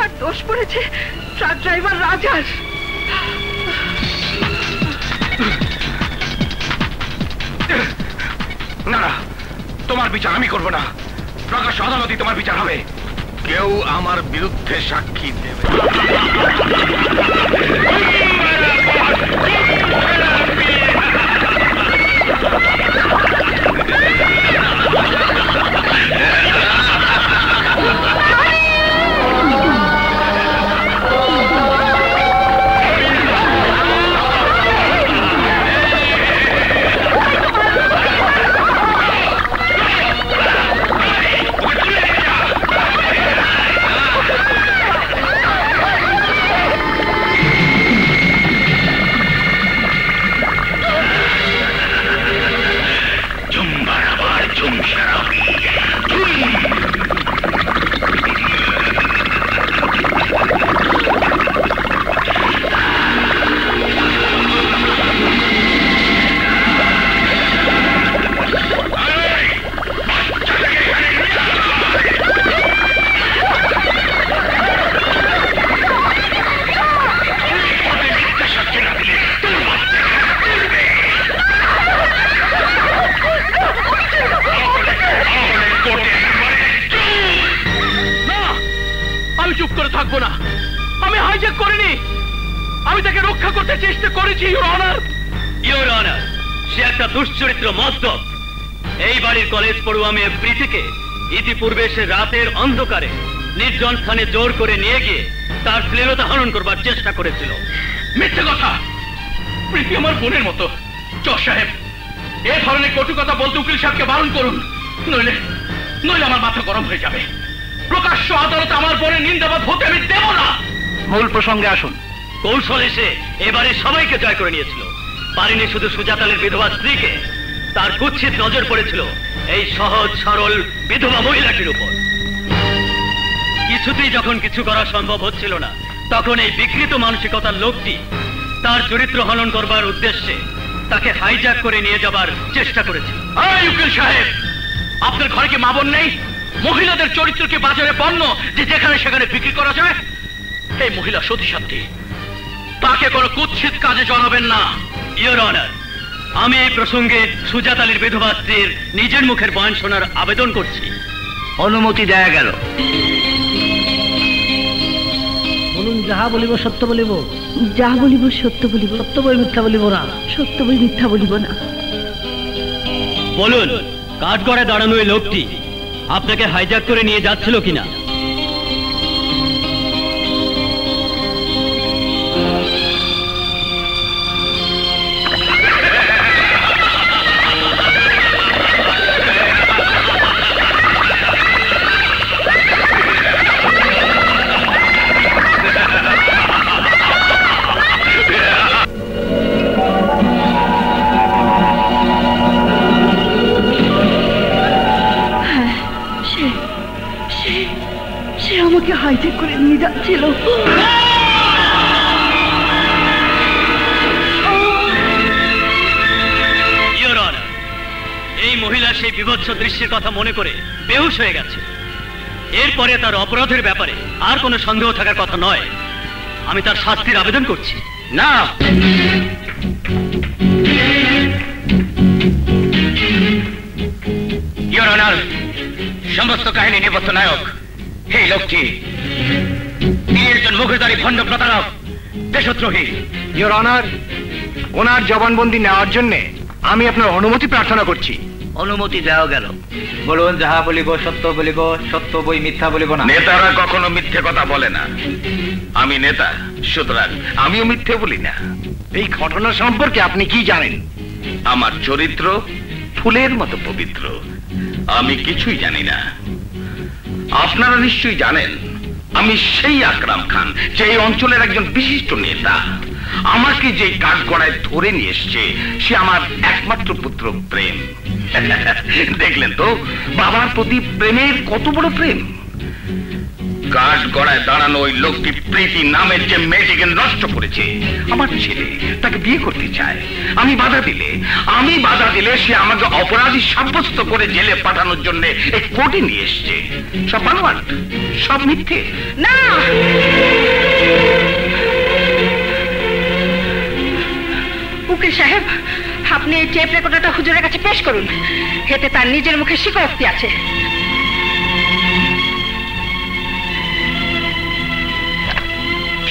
আর দোষ পড়েছে ট্রাক ড্রাইভার রাজার। না না, তোমার বিচার আমি করব না। প্রকাশ্য আদালতে তোমার বিচার হবে। কেউ আমার বিরুদ্ধে সাক্ষী দেবে। চুপ করে থাকবো না। আমি হাইজ্যাক করিনি, আমি তাকে রক্ষা করতে চেষ্টা করেছি। ইওর অনার, ইওর অনার, সে একটা দুশ্চরিত্র মদ্যপ। এই বাড়ির কলেজ পড়ুয়া মেয়ে প্রীতিকে ইতিপূর্বে সে রাতের অন্ধকারে নির্জন স্থানে জোর করে নিয়ে গিয়ে তার শ্লীলতা হরণ করবার চেষ্টা করেছিল। মিথ্যে কথা। প্রীতি আমার বোনের মতো। জজ সাহেব, এ ধরনের কটু কথা বলতে উকিল সাহেবকে বারণ করুন, নইলে আমার মাথা গরম হয়ে যাবে। প্রকাশ্য আদালতে আমার বোনের নিন্দাবাদ হতে আমি দেব না। মূল প্রসঙ্গে আসুন। কৌশল এসে এবারে সবাইকে জয় করে নিয়েছিল, পারেনি শুধু সুজাত আলীর বিধবা স্ত্রীকে। তার কুৎসিত নজর পড়েছিল এই সহজ সরল বিধবা মহিলাটির উপর। কিছুতেই যখন কিছু করা সম্ভব হচ্ছিল না, তখন এই বিকৃত মানসিকতার লোকটি তার চরিত্র হনন করবার উদ্দেশ্যে তাকে হাইজ্যাক করে নিয়ে যাবার চেষ্টা করেছিল। উকিল সাহেব, আপনার ঘরে কি মা বোন নেই? মহিলাদের চরিত্রকে বাজারে পণ্য যে যেখানে সেখানে বিক্রি করা যায়। এই মহিলা সতীসাধ্যী, তাকে কোনো কুৎসিত কাজে জড়াবেন না। ইওর অনার, আমি এই প্রসঙ্গে সুজাত আলীর বিধবা স্ত্রীর নিজের মুখের বয়ান শোনার আবেদন করছি। অনুমতি দেয়া গেল। যাহা বলিব সত্য বলিব, যা বলিব সত্য বলিব, সত্য বই মিথ্যা বলিব না। সত্য বই মিথ্যা বলিব না। বলুন, কাঠগড়ায় দাঁড়ানো ওই লোকটি আপনাকে হাইজ্যাক করে নিয়ে যাচ্ছিল কিনা? সে আমাকে হাইজ্যাক করে নিয়ে যাচ্ছিল। এই মহিলা সেই বিভৎস দৃশ্যের কথা মনে করে বেহুশ হয়ে গেছে। এরপরে তার অপরাধের ব্যাপারে আর কোনো সন্দেহ থাকার কথা নয়। আমি তার শাস্তির আবেদন করছি। না, ইওর অনার, সমস্ত কাহিনী নেপথ্য নায়ক এই লোকটি। তিনি একজন মুখোশধারী ভণ্ড প্রতারক, দেশদ্রোহী। ইওর অনার, ওনার জবানবন্দি নেওয়ার জন্য আমি আপনার অনুমতি প্রার্থনা করছি। অনুমতি দেওয়া গেল। বলুন, যাহা বলিব সত্য বলিব, সত্য বই মিথ্যা বলিব না। নেতারা কখনো মিথ্যে কথা বলে না। আমি নেতা, সুতরাং আমিও মিথ্যে বলি না। এই ঘটনা সম্পর্কে আপনি কি জানেন? আমার চরিত্র ফুলের মতো পবিত্র। আমি কিছুই জানি না। আপনারা নিশ্চয়ই জানেন আমি সেই আকরাম খান, যে এই অঞ্চলের একজন বিশিষ্ট নেতা। আমাকে যে কাঠগড়ায় ধরে নিয়ে এসছে সে আমার একমাত্র পুত্র প্রেম। দেখলেন তো বাবার প্রতি প্রেমের কত বড় প্রেম। কাঠগড়ায় দাঁড়ানো ওই লোকটি প্রীতি নামের যে মেয়েটিকে নষ্ট করেছে, আমার ছেলে তাকে বিয়ে করতে চায়। আমি বাধা দিলে সে আমাকে অপরাধী সাব্যস্ত করে জেলে পাঠানোর জন্য এই কোর্টে নিয়ে এসছে। সব বানোয়াট, সব মিথ্যে। না, উকিল সাহেব, আপনি এই টেপ রেকর্ডারটা হুজুরের কাছে পেশ করুন। এতে তার নিজের মুখে স্বীকারোক্তি আছে।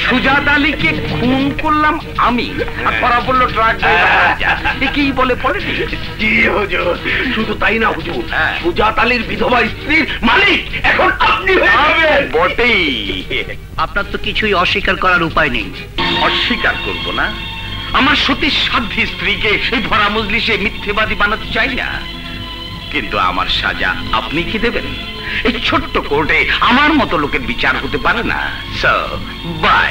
সুজাত আলীকে খুন করলাম আমি, আর পরা বলল ট্রাক ড্রাইভার। কি বলে পড়ে? জি হুজুর। শুধু তাই না হুজুর, সুজাত আলীর বিধবা স্ত্রীর মালিক এখন আপনি হয়ে যাবেন। বটেই। আপনার তো কিছুই অস্বীকার করার উপায় নেই। অস্বীকার করব না? আমার সতী সাধ্বী স্ত্রীকে এই ভরা মজলিসে মিথ্যেবাদী বানাতে চাই না, কিন্তু আমার সাজা আপনি কি দেবেন? এই ছোট্ট কোর্টে আমার মতো লোকের বিচার হতে পারে না। So by.